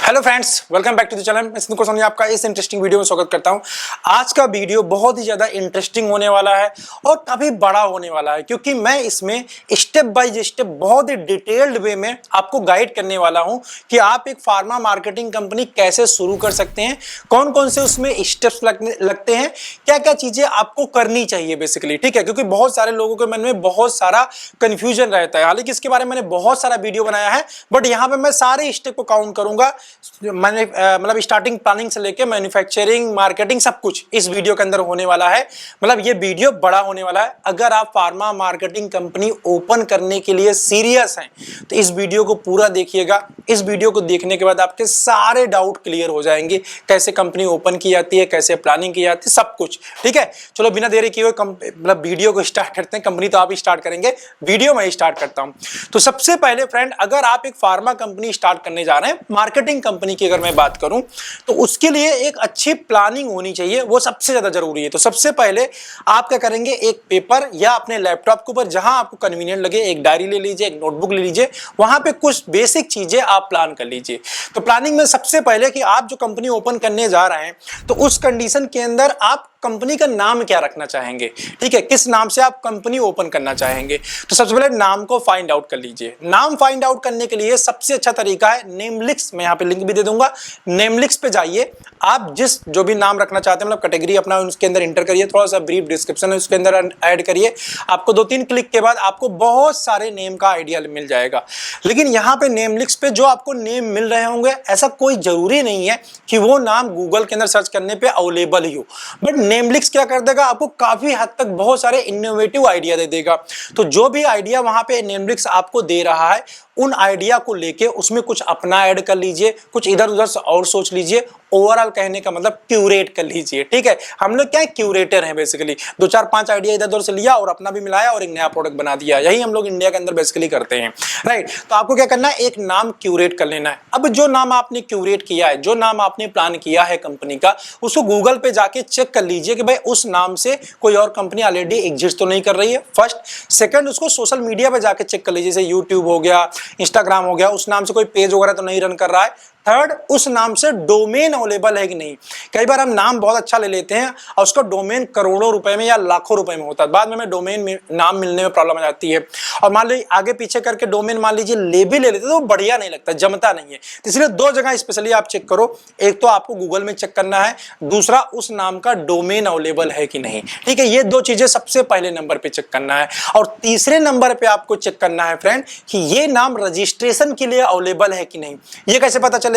Hello friends, welcome back to the channel. मैं सिद्धू कोसोनी आपका इस इंटरेस्टिंग वीडियो में स्वागत करता हूं। आज का वीडियो बहुत ही ज्यादा इंटरेस्टिंग होने वाला है और काफी बड़ा होने वाला है, क्योंकि मैं इसमें स्टेप बाय स्टेप बहुत ही डिटेल्ड वे में आपको गाइड करने वाला हूं कि आप एक फार्मा मार्केटिंग कंपनी कैसे शुरू कर सकते हैं, कौन कौन से उसमें स्टेप्स लगते हैं, क्या क्या चीजें आपको करनी चाहिए बेसिकली। ठीक है, क्योंकि बहुत सारे लोगों के मन में बहुत सारा कंफ्यूजन रहता है। हालांकि इसके बारे में मैंने बहुत सारा वीडियो बनाया है, बट यहाँ पे मैं सारे स्टेप को काउंट करूंगा। मैंने मतलब स्टार्टिंग प्लानिंग से लेके मैन्युफैक्चरिंग, मार्केटिंग, सब कुछ इस वीडियो के अंदर होने वाला है। मतलब ये वीडियो बड़ा होने वाला है। अगर आप फार्मा मार्केटिंग कंपनी ओपन करने के लिए सीरियस हैं तो इस वीडियो को पूरा देखिएगा। इस वीडियो को देखने के बाद आपके सारे डाउट क्लियर हो जाएंगे, कैसे कंपनी ओपन की जाती है, कैसे प्लानिंग की जाती है, सब कुछ। ठीक है, चलो बिना देरी किए हुए मतलब वीडियो को स्टार्ट करते हैं। कंपनी तो आप ही स्टार्ट करेंगे, वीडियो मैं स्टार्ट करता हूं। तो सबसे पहले फ्रेंड, अगर आप एक फार्मा कंपनी स्टार्ट करने जा रहे हैं, मार्केटिंग कंपनी की अगर मैं बात करूं, तो उसके लिए एक अच्छी प्लानिंग होनी चाहिए, वो सबसे ज्यादा जरूरी है। तो सबसे पहले आप क्या करेंगे, एक पेपर या अपने लैपटॉप के ऊपर जहां आपको कन्वीनियंट लगे, एक डायरी ले लीजिए, एक नोटबुक ले लीजिए, वहां पे कुछ बेसिक चीजें आप प्लान कर लीजिए। तो प्लानिंग में सबसे पहले कि आप जो कंपनी ओपन करने जा रहे हैं, तो उस कंडीशन के अंदर आप कंपनी का नाम क्या रखना चाहेंगे। ठीक है, किस नाम से आप कंपनी ओपन करना चाहेंगे। तो सबसे पहले नाम को फाइंड आउट कर लीजिए। नाम फाइंड आउट करने के लिए सबसे अच्छा तरीका है नेमलिक्स। मैं यहाँ पे लिंक भी दे दूंगा, नेमलिक्स पे जाइए। आप जो भी नाम रखना चाहते हैं, मतलब कैटेगरी अपना उसके अंदर इंटर करिए, थोड़ा सा ब्रीफ डिस्क्रिप्शन है उसके अंदर ऐड करिए। आपको 2-3 क्लिक के बाद आपको बहुत सारे नेम का आइडिया मिल जाएगा। लेकिन यहाँ पे नेमलिक्स पे जो आपको नेम मिल रहे होंगे, ऐसा कोई जरूरी नहीं है कि वो नाम गूगल के अंदर सर्च करने पे अवेलेबल ही हो, बट नेमलिक्स क्या कर देगा, आपको काफी हद तक बहुत सारे इनोवेटिव आइडिया दे देगा। तो जो भी आइडिया वहां पे नेमलिक्स आपको दे रहा है, उन आइडिया को लेके उसमें कुछ अपना ऐड कर लीजिए, कुछ इधर उधर से और सोच लीजिए। ओवरऑल कहने का मतलब क्यूरेट कर लीजिए। ठीक है, हम लोग क्या है, क्यूरेटर हैं बेसिकली। 2-4-5 आइडिया इधर उधर से लिया और अपना भी मिलाया और एक नया प्रोडक्ट बना दिया। यही हम लोग इंडिया के अंदर बेसिकली करते हैं, राइट। तो आपको क्या करना है, एक नाम क्यूरेट कर लेना है। अब जो नाम आपने क्यूरेट किया है, जो नाम आपने प्लान किया है कंपनी का, उसको गूगल पे जाके चेक कर लीजिए कि भाई उस नाम से कोई और कंपनी ऑलरेडी एग्जिस्ट तो नहीं कर रही है, फर्स्ट। सेकंड, उसको सोशल मीडिया पे जाके चेक कर लीजिए, जैसे यूट्यूब हो गया, इंस्टाग्राम हो गया, उस नाम से कोई पेज वगैरह तो नहीं रन कर रहा है। थर्ड, उस नाम से डोमेन अवेलेबल है कि नहीं। कई बार हम नाम बहुत अच्छा ले लेते हैं और उसका डोमेन करोड़ों रुपए में या लाखों रुपए में होता है, बाद में डोमेन में नाम मिलने में प्रॉब्लम आ जाती है। और मान लीजिए आगे पीछे करके डोमेन मान लीजिए ले भी ले लेते तो वो बढ़िया नहीं लगता, जमता नहीं है। तो इसलिए 2 जगह स्पेशली आप चेक करो। एक तो आपको गूगल में चेक करना है, दूसरा उस नाम का डोमेन अवेलेबल है कि नहीं। ठीक है, ये 2 चीजें सबसे पहले नंबर पे चेक करना है। और तीसरे नंबर पे आपको चेक करना है फ्रेंड कि ये नाम रजिस्ट्रेशन के लिए अवेलेबल है कि नहीं। ये कैसे पता चलेगा?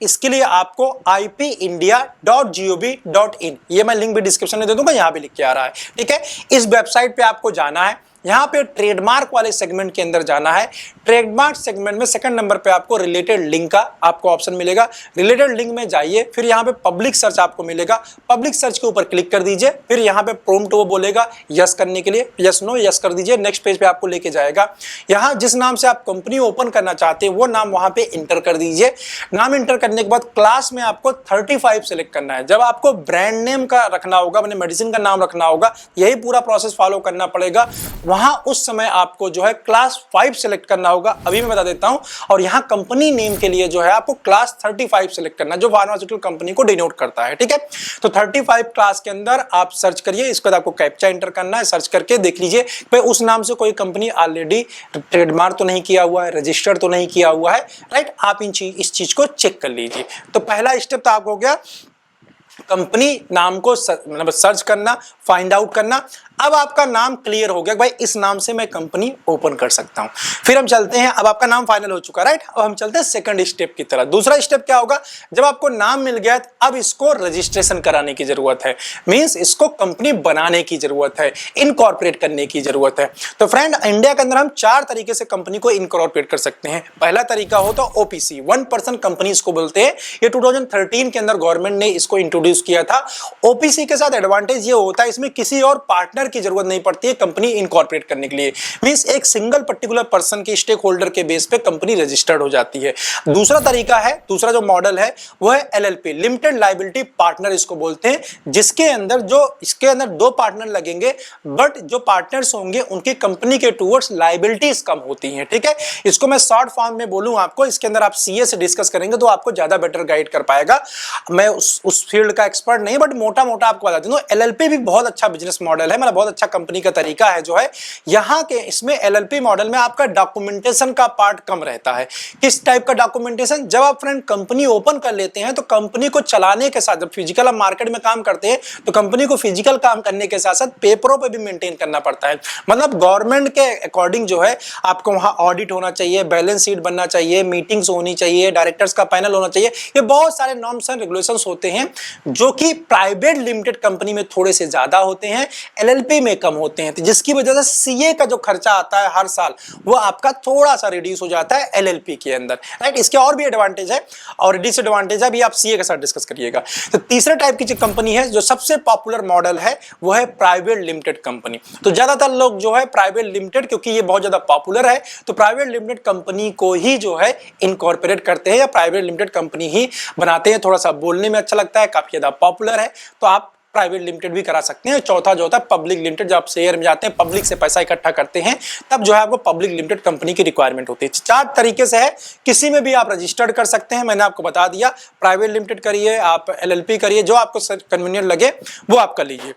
इसके लिए आपको ipindia.gov.in, ये मैं लिंक भी डिस्क्रिप्शन में दे दूंगा, यहां पे लिख के आ रहा है। ठीक है, इस वेबसाइट पे आपको जाना है। यहां पे ट्रेडमार्क वाले सेगमेंट के अंदर जाना है। ट्रेडमार्क सेगमेंट में सेकंड नंबर पे आपको रिलेटेड लिंक का आपको ऑप्शन मिलेगा। रिलेटेड लिंक में जाइए, फिर यहां पे पब्लिक सर्च आपको मिलेगा। पब्लिक सर्च के ऊपर क्लिक कर दीजिए, फिर यहां पे प्रॉम्प्ट वो बोलेगा यस करने के लिए, यस नो, यस कर दीजिए। नेक्स्ट पेज पे आपको लेके जाएगा। यहां जिस नाम से आप कंपनी ओपन करना चाहते हैं वो नाम वहां पे इंटर कर दीजिए। नाम इंटर करने के बाद क्लास में आपको 35 सेलेक्ट करना है। जब आपको ब्रांड नेम का रखना होगा, अपने मेडिसिन का नाम रखना होगा, यही पूरा प्रोसेस फॉलो करना पड़ेगा। वहां उस समय आपको जो है क्लास 5 सेलेक्ट करना होगा, अभी मैं बता देता हूं। और यहां कंपनी नेम के लिए जो है आपको क्लास 35 सेलेक्ट करना है, जो फार्मास्यूटिकल कंपनी को डिनोट करता है। ठीक है, तो 35 क्लास के अंदर आप सर्च करिए। इसके बाद आपको कैप्चा एंटर करना है। सर्च करके देख लीजिए भाई उस नाम से कोई कंपनी ऑलरेडी ट्रेडमार्क तो नहीं किया हुआ है, रजिस्टर्ड तो नहीं किया हुआ है, राइट। आप इस चीज को चेक कर लीजिए। तो पहला स्टेप तो आपको हो गया, कंपनी नाम को मतलब सर्च करना, फाइंड आउट करना। अब आपका नाम क्लियर हो गया, भाई इस नाम से मैं कंपनी ओपन कर सकता हूं। फिर हम चलते हैं, अब आपका नाम फाइनल हो चुका, राइट। अब हम चलते हैं सेकंड स्टेप की तरफ। दूसरा स्टेप क्या होगा, जब आपको नाम मिल गया अब इसको रजिस्ट्रेशन कराने की जरूरत है, मींस इसको कंपनी बनाने की जरूरत है, इनकॉर्पोरेट करने की जरूरत है। तो फ्रेंड, इंडिया के अंदर हम 4 तरीके से कंपनी को इनकॉर्पोरेट कर सकते हैं। पहला तरीका हो तो ओपीसी, 1 पर्सन कंपनी इसको बोलते हैं। ये 2013 के अंदर गवर्नमेंट ने इसको इंट्रोड्यूस इंट्रोड्यूस किया था। ओपीसी के साथ एडवांटेज ये होता है, इसमें किसी और पार्टनर की जरूरत नहीं पड़ती है कंपनी इनकॉर्पोरेट करने के लिए। मींस एक सिंगल पर्टिकुलर पर्सन के स्टेक होल्डर के बेस पे कंपनी रजिस्टर्ड हो जाती है। दूसरा तरीका है, दूसरा जो मॉडल है वो है एलएलपी, लिमिटेड लायबिलिटी पार्टनर इसको बोलते हैं, जिसके अंदर इसके अंदर दो पार्टनर लगेंगे, बट जो पार्टनर्स होंगे उनकी कंपनी के टूवर्ड्स लायबिलिटीज कम होती हैं। ठीक है, इसको मैं शॉर्ट फॉर्म में बोलूं आपको, इसके अंदर आप सीए से डिस्कस करेंगे तो आपको ज्यादा बेटर गाइड कर पाएगा। मैं उस फील्ड का एक्सपर्ट नहीं, बट मोटा मोटा आपको बता दूं, एलएलपी भी बहुत अच्छा बिजनेस मॉडल है, मतलब बहुत अच्छा कंपनी का तरीका है जो है यहाँ के। इसमें एलएलपी मॉडल में आपका डॉक्यूमेंटेशन का पार्ट कम रहता है। किस टाइप का डॉक्यूमेंटेशन? जब आप फ्रेंड कंपनी ओपन कर लेते हैं तो कंपनी को चलाने के साथ, जब फिजिकल आप मार्केट में काम करते हैं तो कंपनी को फिजिकल काम करने के साथ साथ पेपरों पे भी मेंटेन करना पड़ता है। मतलब गवर्नमेंट के अकॉर्डिंग जो है आपको वहां ऑडिट होना चाहिए, बैलेंस शीट बनना चाहिए, मीटिंग्स होनी चाहिए, डायरेक्टर्स का पैनल होना चाहिए। ये बहुत सारे नॉर्म्स एंड रेगुलेशंस होते हैं जो कि प्राइवेट लिमिटेड कंपनी में थोड़े से ज्यादा होते हैं, एलएलपी में कम होते हैं, जिसकी वजह से सीए का जो खर्चा आता है हर साल वो आपका थोड़ा सा रिड्यूस हो जाता है एलएलपी के अंदर। राइट, इसके और भी एडवांटेज है और डिसएडवांटेज है, भी आप सीए के साथ डिस्कस करिएगा। तो तीसरे टाइप की जो कंपनी है, जो सबसे पॉपुलर मॉडल है, वो है प्राइवेट लिमिटेड कंपनी। तो ज्यादातर लोग जो है प्राइवेट लिमिटेड, क्योंकि ये बहुत ज्यादा पॉपुलर है, तो प्राइवेट लिमिटेड कंपनी को ही जो है इनकॉर्पोरेट करते हैं या प्राइवेट लिमिटेड कंपनी ही बनाते हैं। थोड़ा सा बोलने में अच्छा लगता है, काफी ज्यादा पॉपुलर है, तो आप प्राइवेट लिमिटेड भी करा सकते हैं। चौथा जो होता है पब्लिक लिमिटेड, जब आप शेयर में जाते हैं, पब्लिक से पैसा इकट्ठा करते हैं, तब जो है आपको पब्लिक लिमिटेड कंपनी की रिक्वायरमेंट होती है। चार तरीके से है, किसी में भी आप रजिस्टर्ड कर सकते हैं, मैंने आपको बता दिया। प्राइवेट लिमिटेड करिए, आप एलएलपी करिए, जो आपको कन्वीनियंट लगे वो आप कर लीजिए।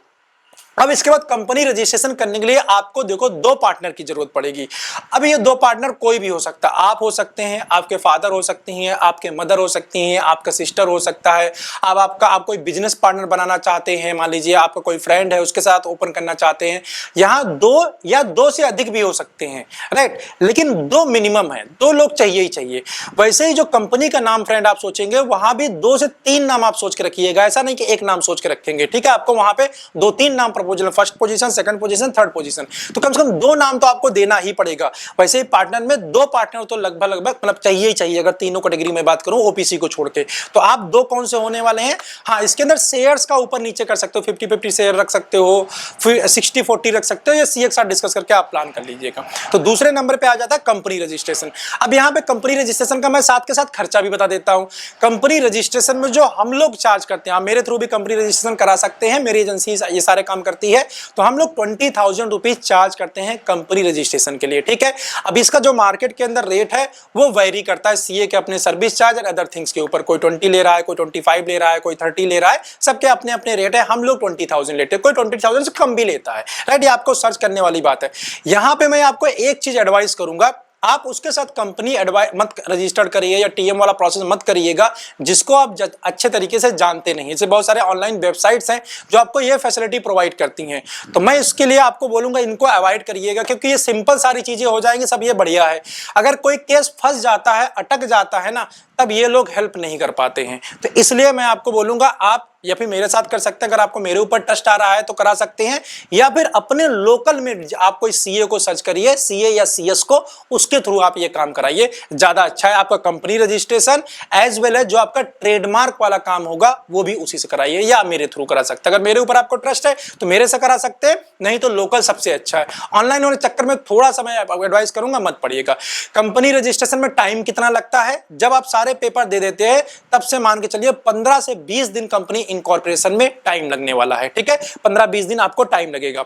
अब इसके बाद कंपनी रजिस्ट्रेशन करने के लिए आपको देखो दो पार्टनर की जरूरत पड़ेगी। अब ये दो पार्टनर कोई भी हो सकता है, आप हो सकते हैं, आपके फादर हो सकती हैं, आपके मदर हो सकती हैं, आपका सिस्टर हो सकता है। अब आप कोई बिजनेस पार्टनर बनाना चाहते हैं, मान लीजिए आपका कोई फ्रेंड है, उसके साथ ओपन करना चाहते हैं। यहाँ दो या दो से अधिक भी हो सकते हैं, राइट, लेकिन दो मिनिमम है, दो लोग चाहिए ही चाहिए। वैसे ही जो कंपनी का नाम फ्रेंड आप सोचेंगे, वहां भी 2 से 3 नाम आप सोच के रखिएगा, ऐसा नहीं कि एक नाम सोच के रखेंगे। ठीक है, आपको वहां पे 2-3 नाम proposal, first position, second position, third position, तो कम से कम 2 नाम तो आपको देना ही पड़ेगा। वैसे ही पार्टनर में 2 पार्टनर तो लगभग मतलब चाहिए ही चाहिए। अगर तीनों कैटेगरी में बात करूं ओपीसी को छोड़ के, तो आप 2 कौन से होने वाले हैं? हाँ, इसके अंदर शेयर्स का ऊपर नीचे कर सकते हो, 50-50 शेयर रख सकते हो, फिर 60-40 रख सकते हो, या सीए के साथ डिस्कस करके आप प्लान कर लीजिएगा। तो दूसरे नंबर पे आ जाता है कंपनी रजिस्ट्रेशन। अब यहाँ पे कंपनी रजिस्ट्रेशन का मैं साथ के साथ खर्चा भी बता देता हूँ। कंपनी रजिस्ट्रेशन में जो हम लोग चार्ज करते हैं, आप मेरे थ्रू भी कंपनी रजिस्ट्रेशन करा सकते हैं, मेरी एजेंसी ये सारे काम करती है, तो हम लोग 20,000 रुपीज चार्ज करते हैं कंपनी रजिस्ट्रेशन के लिए। ठीक है, अब इसका जो मार्केट के अंदर रेट है वो वेरी करता है सीए के अपने सर्विस चार्ज और अदर थिंग्स के ऊपर। कोई 20 ले रहा है, कोई 25 ले रहा है, कोई 30 ले रहा है, सबके अपने अपने रेट है। हम लोग 20,000 लेते हैं, कोई 20,000 से कम भी लेता है। राइट, ये आपको सर्च करने वाली बात है। यहां पे मैं आपको एक चीज एडवाइस करूंगा, आप उसके साथ कंपनी मत रजिस्टर्ड करिए या टीएम वाला प्रोसेस मत करिएगा जिसको आप अच्छे तरीके से जानते नहीं। जैसे बहुत सारे ऑनलाइन वेबसाइट्स हैं जो आपको ये फैसिलिटी प्रोवाइड करती हैं, तो मैं इसके लिए आपको बोलूंगा इनको अवॉइड करिएगा, क्योंकि ये सिंपल सारी चीजें हो जाएंगी, सब ये बढ़िया है। अगर कोई केस फंस जाता है, अटक जाता है ना, तब ये लोग हेल्प नहीं कर पाते हैं। तो इसलिए मैं आपको बोलूंगा आप या फिर मेरे साथ कर सकते हैं, अगर आपको मेरे ऊपर ट्रस्ट आ रहा है तो करा सकते हैं, या फिर अपने लोकल में आप कोई सीए को सर्च करिए, सीए या सीएस को, उसके थ्रू आप ये काम कराइए, ज्यादा अच्छा है। आपका company registration as well as जो आपका ट्रेडमार्क वाला काम होगा वो भी उसी से कराइए, या मेरे थ्रू करा सकते हैं। अगर मेरे ऊपर आपको ट्रस्ट है तो मेरे से करा सकते हैं, नहीं तो लोकल सबसे अच्छा है। ऑनलाइन होने चक्कर में थोड़ा सा मैं एडवाइस करूंगा, मत पड़िएगा। कंपनी रजिस्ट्रेशन में टाइम कितना लगता है? जब आप सारे पेपर दे देते हैं तब से मान के चलिए 15 से 20 दिन कंपनी इनकॉर्पोरेशन में टाइम लगने वाला है। ठीक है, 15-20 दिन आपको टाइम लगेगा।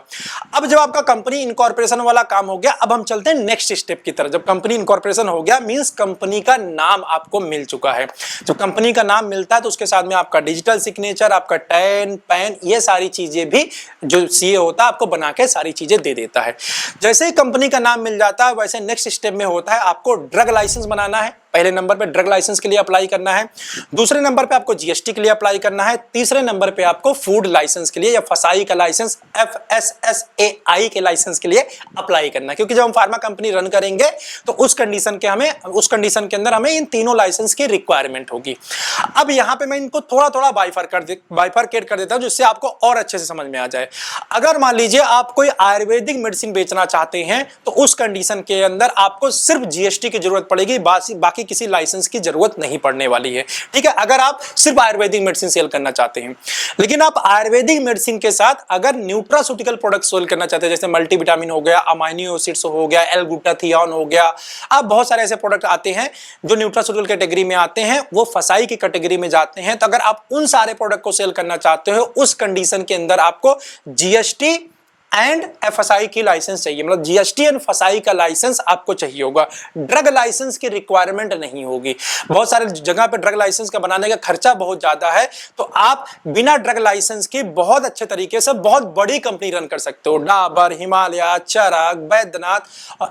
अब जब आपका कंपनी इनकॉर्पोरेशन वाला काम हो गया, अब हम चलते हैं नेक्स्ट स्टेप की तरफ। जब कंपनी इनकॉर्पोरेशन हो गया मींस कंपनी का नाम आपको मिल चुका है। जब कंपनी का नाम मिलता है तो उसके साथ में आपका डिजिटल सिग्नेचर, आपका टैन, पैन, ये सारी चीजें भी जो सीए होता है आपको बना के सारी चीजें दे देता है। जैसे ही कंपनी का नाम मिल जाता है वैसे नेक्स्ट स्टेप में होता है आपको ड्रग लाइसेंस बनाना है। पहले नंबर पे ड्रग लाइसेंस के लिए अप्लाई करना है, दूसरे नंबर पे आपको जीएसटी के लिए अप्लाई करना है, तीसरे नंबर पे आपको फूड लाइसेंस के लिए या फसाई का लाइसेंस FSSAI के लाइसेंस के लिए अप्लाई करना है। क्योंकि जब हम फार्मा कंपनी रन करेंगे तो उस कंडीशन के अंदर हमें इन तीनों लाइसेंस की रिक्वायरमेंट होगी। अब यहाँ पे मैं इनको थोड़ा थोड़ा बाइफरकेट कर देता हूँ जिससे आपको और अच्छे से समझ में आ जाए। अगर मान लीजिए आप कोई आयुर्वेदिक मेडिसिन बेचना चाहते हैं तो उस कंडीशन के अंदर आपको सिर्फ जीएसटी की जरूरत पड़ेगी, बाकी किसी लाइसेंस की जरूरत नहीं पड़ने वाली है। ठीक है, अगर आप सिर्फ आयुर्वेदिक मेडिसिन सेल करना चाहते हैं। लेकिन आप आयुर्वेदिक मेडिसिन के साथ अगर न्यूट्रास्यूटिकल प्रोडक्ट सेल करना चाहते हैं, जैसे मल्टीविटामिन हो गया, अमाइनो एसिड्स हो गया, एल-ग्लूटाथियोन हो गया, अब बहुत सारे ऐसे प्रोडक्ट आते हैं जो न्यूट्रास्यूटिकल कैटेगरी में आते हैं, वो फसाई की कैटेगरी में जाते हैं। तो अगर आप उन सारे प्रोडक्ट को सेल करना चाहते हो, उस कंडीशन के अंदर आपको जीएसटी एंड एफएसआई की लाइसेंस चाहिए, मतलब जीएसटी एंड एफएसआई का लाइसेंस आपको चाहिए होगा। ड्रग लाइसेंस की रिक्वायरमेंट नहीं होगी। बहुत सारे जगह पे ड्रग लाइसेंस का बनाने का खर्चा बहुत ज्यादा है, तो आप बिना ड्रग लाइसेंस के बहुत अच्छे तरीके से बहुत बड़ी कंपनी रन कर सकते हो। डाबर, हिमालय, चरक, बैद्यनाथ,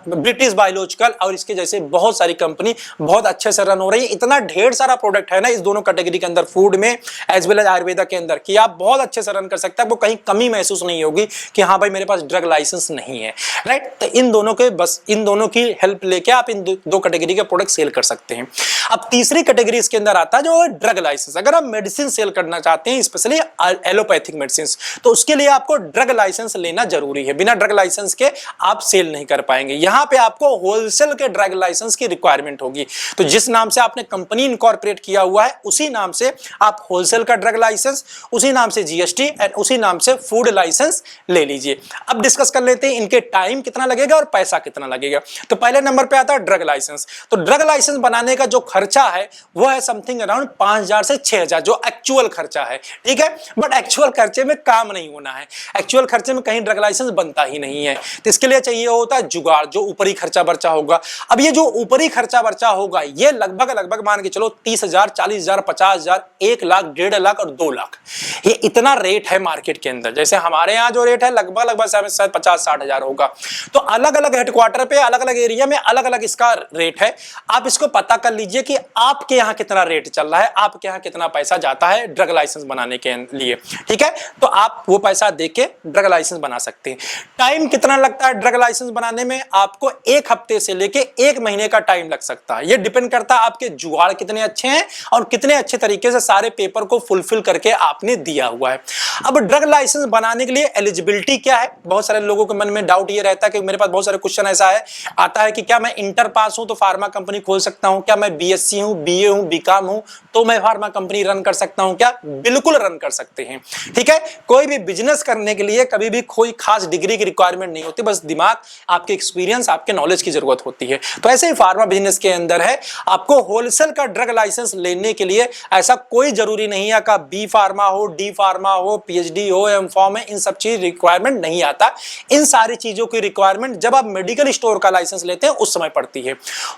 ब्रिटिश बायोलॉजिकल और इसके जैसे बहुत सारी कंपनी बहुत अच्छे से रन हो रही है। इतना ढेर सारा प्रोडक्ट है ना इस दोनों कैटेगरी के अंदर, फूड में एज वेल एज आयुर्वेदा के अंदर, कि आप बहुत अच्छे से रन कर सकते हैं। आपको कहीं कमी महसूस नहीं होगी कि हाँ भाई मेरे पास ड्रग लाइसेंस नहीं है, राइट। तो इन दोनों की हेल्प लेके आप इन दो कैटेगरी के प्रोडक्ट सेल कर सकते हैं। अब तीसरी कैटेगरी इसके अंदर आता है जो है ड्रग लाइसेंस। अगर आप मेडिसिन सेल करना चाहते हैं, स्पेशली एलोपैथिक मेडिसिन, तो उसके लिए आपको ड्रग लाइसेंस लेना जरूरी है। बिना ड्रग लाइसेंस के आप सेल नहीं कर पाएंगे। यहां पे आपको होलसेल के ड्रग लाइसेंस की रिक्वायरमेंट होगी। तो जिस नाम से आपने कंपनी इनकॉर्पोरेट किया हुआ है, उसी नाम से आप होलसेल का ड्रग लाइसेंस, उसी नाम से जीएसटी एंड उसी नाम से फूड लाइसेंस ले लीजिए। अब डिस्कस कर लेते हैं इनके टाइम कितना लगेगा और पैसा कितना लगेगा। तो पहले नंबर पे आता है ड्रग लाइसेंस। तो ड्रग लाइसेंस बनाने का जो खर्चा है वो है समथिंग अराउंड 5000 से 6000, जो एक्चुअल खर्चा है। ठीक है, बट एक्चुअल खर्चे में काम नहीं होना है। एक्चुअल खर्चे में कहीं ड्रग लाइसेंस बनता ही नहीं है। तो इसके लिए चाहिए होता है जुगाड़, जो ऊपरी खर्चा बर्चा होगा। अब ये जो ऊपरी खर्चा बर्चा होगा, ये लगभग मान के चलो 30,000, 40,000, 50,000, 1 लाख, 1.5 लाख और 2 लाख, ये इतना रेट है मार्केट के अंदर। जैसे हमारे यहाँ जो रेट है लगभग शायद 50-60 हजार होगा। तो अलग अलग हेडक्वार्टर पे, अलग अलग एरिया में अलग अलग इसका रेट है। आप इसको पता कर लीजिए कि आपके यहाँ कितना रेट चल रहा है, आपके यहाँ कितना पैसा जाता है ड्रग लाइसेंस बनाने के लिए। ठीक है, तो आप वो पैसा देके ड्रग लाइसेंस बना सकते हैं। टाइम कितना लगता है ड्रग लाइसेंस बनाने में? आपको 1 हफ्ते से लेके 1 महीने का टाइम लग सकता है। ये डिपेंड करता है आपके जुगाड़ कितने अच्छे हैं और कितने अच्छे तरीके से सारे पेपर को फुलफिल करके आपने दिया हुआ है। अब ड्रग लाइसेंस बनाने के लिए एलिजिबिलिटी क्या है? बहुत सारे लोगों के मन में डाउट ये रहता है कि मेरे पास बहुत सारे क्वेश्चन ऐसा है आता है कि क्या मैं इंटर पास हूं तो फार्मा कंपनी खोल सकता हूं? क्या मैं बीएससी हूं, बीए हूं, बीकॉम हूं तो मैं फार्मा कंपनी रन कर सकता हूं? क्या बिल्कुल रन कर सकते हैं। ठीक है, कोई भी बिजनेस करने के लिए कभी भी कोई खास डिग्री की रिक्वायरमेंट नहीं होती, बस दिमाग, आपके एक्सपीरियंस, आपके नॉलेज की जरूरत होती है। तो ऐसे ही फार्मा बिजनेस के अंदर है, आपको होलसेल का ड्रग लाइसेंस लेने के लिए ऐसा कोई जरूरी नहीं है कि बी फार्मा हो, डी फार्मा हो, पीएचडी हो, एम फार्म है, इन सब चीज रिक्वायरमेंट नहीं आता। इन सारी चीजों की रिक्वायरमेंट जब आप मेडिकल स्टोर का लाइसेंस लेते हैं उस समय पड़ती है।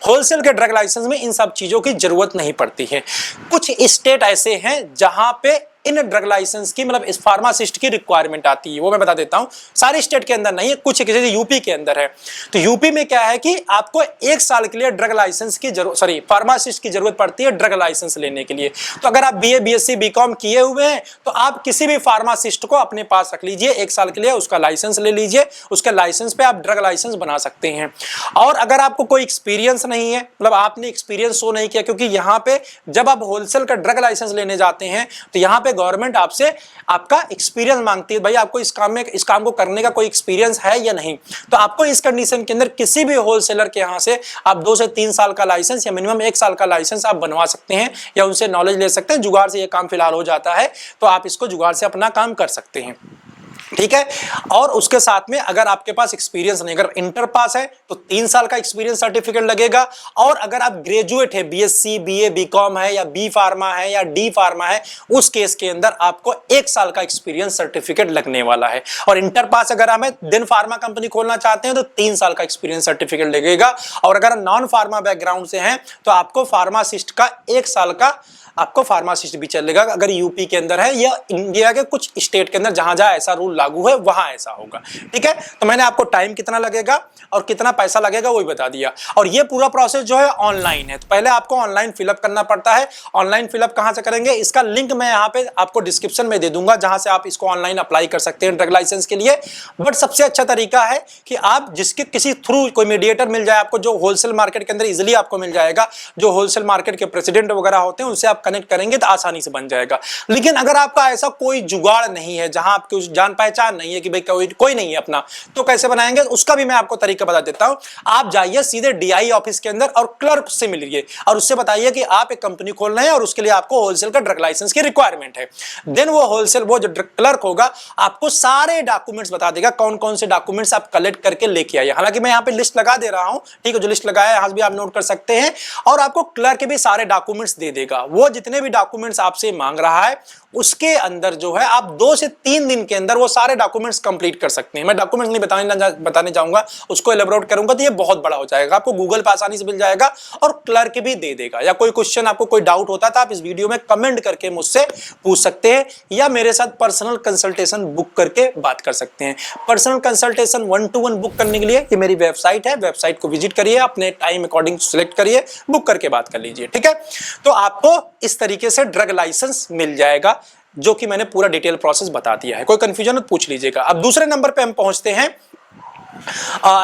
होलसेल के ड्रग लाइसेंस में इन सब चीजों की जरूरत नहीं पड़ती है। कुछ स्टेट ऐसे हैं जहां पे इन ड्रग लाइसेंस की, मतलब इस फार्मासिस्ट की रिक्वायरमेंट आती है, वो मैं बता देता हूं। सारी स्टेट के अंदर नहीं है, कुछ जैसे यूपी के अंदर है। तो यूपी में क्या है कि आपको 1 साल के लिए ड्रग लाइसेंस की जरूरत, फार्मासिस्ट की जरूरत पड़ती है ड्रग लाइसेंस लेने के लिए। तो अगर आप बीए, बीएससी, बीकॉम किए हुए हैं तो आप किसी भी फार्मासिस्ट को अपने पास रख लीजिए 1 साल के लिए, उसका लाइसेंस ले लीजिए, उसके लाइसेंस पे आप ड्रग लाइसेंस बना सकते हैं। और अगर आपको कोई एक्सपीरियंस नहीं है, मतलब आपने एक्सपीरियंस शो नहीं किया, क्योंकि यहाँ पे जब आप होलसेल का ड्रग लाइसेंस लेने जाते हैं तो यहाँ पे गवर्नमेंट आपसे आपका एक्सपीरियंस मांगती है, भाई आपको इस काम को करने का कोई एक्सपीरियंस है या नहीं। तो आपको इस कंडीशन के अंदर किसी भी होलसेलर के यहाँ से आप 2 से 3 साल का लाइसेंस या मिनिमम 1 साल का लाइसेंस आप बनवा सकते हैं या उनसे नॉलेज ले सकते हैं। जुगाड़ से ये काम फिलहाल हो जाता है, तो आप इसको जुगाड़ से अपना काम कर सकते हैं। ठीक है, और उसके साथ में अगर आपके पास एक्सपीरियंस नहीं, अगर इंटर पास है तो 3 साल का एक्सपीरियंस सर्टिफिकेट लगेगा। और अगर आप ग्रेजुएट है, बीएससी, बीए, बीकॉम है या बी फार्मा है या डी फार्मा है, उस केस के अंदर आपको 1 साल का एक्सपीरियंस सर्टिफिकेट लगने वाला है। और इंटर पास अगर हमें दिन फार्मा कंपनी खोलना चाहते हैं तो 3 साल का एक्सपीरियंस सर्टिफिकेट लगेगा। और अगर नॉन फार्मा बैकग्राउंड से हैं तो आपको फार्मासिस्ट का 1 साल का आपको फार्मासिस्ट भी चलेगा, अगर यूपी के अंदर है या इंडिया के कुछ स्टेट के अंदर जहां जहां ऐसा रूल लागू है वहां ऐसा होगा। ठीक है, तो मैंने आपको टाइम कितना लगेगा और कितना पैसा लगेगा वो भी बता दिया। और ये पूरा प्रोसेस जो है ऑनलाइन है, तो पहले आपको ऑनलाइन फिलअप करना पड़ता है। ऑनलाइन फिलअप कहां से करेंगे, इसका लिंक मैं यहाँ पे आपको डिस्क्रिप्शन में दे दूंगा, जहां से आप इसको ऑनलाइन अप्लाई कर सकते हैं ड्रग लाइसेंस के लिए। बट सबसे अच्छा तरीका है कि आप जिसके किसी थ्रू कोई मीडिएटर मिल जाए आपको, जो होलसेल मार्केट के अंदर इजिली आपको मिल जाएगा, जो होलसेल मार्केट के प्रेसिडेंट वगैरह होते हैं उनसे आप कनेक्ट करेंगे तो आसानी से बन जाएगा। लेकिन अगर आपका ऐसा कोई जुगाड़ नहीं है, जहां आपकी जान पहचान नहीं है कि भाई कोई नहीं है अपना, तो कैसे बनाएंगे उसका भी मैं आपको तरीका बता देता हूं। आप जाइए सीधे डीआई ऑफिस के अंदर और क्लर्क से मिलिए और उससे बताइए कि आप एक कंपनी खोल रहे हैं और उसके लिए आपको होलसेल का ड्रग लाइसेंस की रिक्वायरमेंट है। देन वो जो क्लर्क होगा आपको सारे डॉक्यूमेंट्स बता देगा, कौन कौन से डॉक्यूमेंट्स आप कलेक्ट करके लेके आइए। हालांकि मैं यहाँ पे लिस्ट लगा दे रहा हूं, ठीक है, जो लिस्ट लगाया है यहां भी आप नोट कर सकते हैं। और आपको क्लर्क भी सारे डॉक्यूमेंट्स दे देगा। वो जितने भी डॉक्यूमेंट्स आपसे मांग रहा है उसके अंदर जो है आप 2 से 3 दिन के अंदर वो सारे डॉक्यूमेंट्स कंप्लीट कर सकते हैं। मैं डॉक्यूमेंट्स नहीं बताने जाऊंगा, उसको एलैबोरेट करूंगा तो ये बहुत बड़ा हो जाएगा। आपको गूगल पे आसानी से मिल जाएगा और क्लर्क भी दे देगा। या कोई क्वेश्चन आपको कोई डाउट होता था आप इस वीडियो में कमेंट करके मुझसे पूछ सकते हैं या मेरे साथ पर्सनल कंसल्टेशन बुक करके बात कर सकते हैं। पर्सनल कंसल्टेशन 1-to-1 बुक करने के लिए ये मेरी वेबसाइट है, वेबसाइट को विजिट करिए, अपने टाइम अकॉर्डिंग सिलेक्ट करिए, बुक करके बात कर लीजिए, ठीक है। तो आपको इस तरीके से ड्रग लाइसेंस मिल जाएगा, जो कि मैंने पूरा डिटेल प्रोसेस बता दिया है। कोई कंफ्यूजन हो तो पूछ लीजिएगा। अब दूसरे नंबर पे हम पहुंचते हैं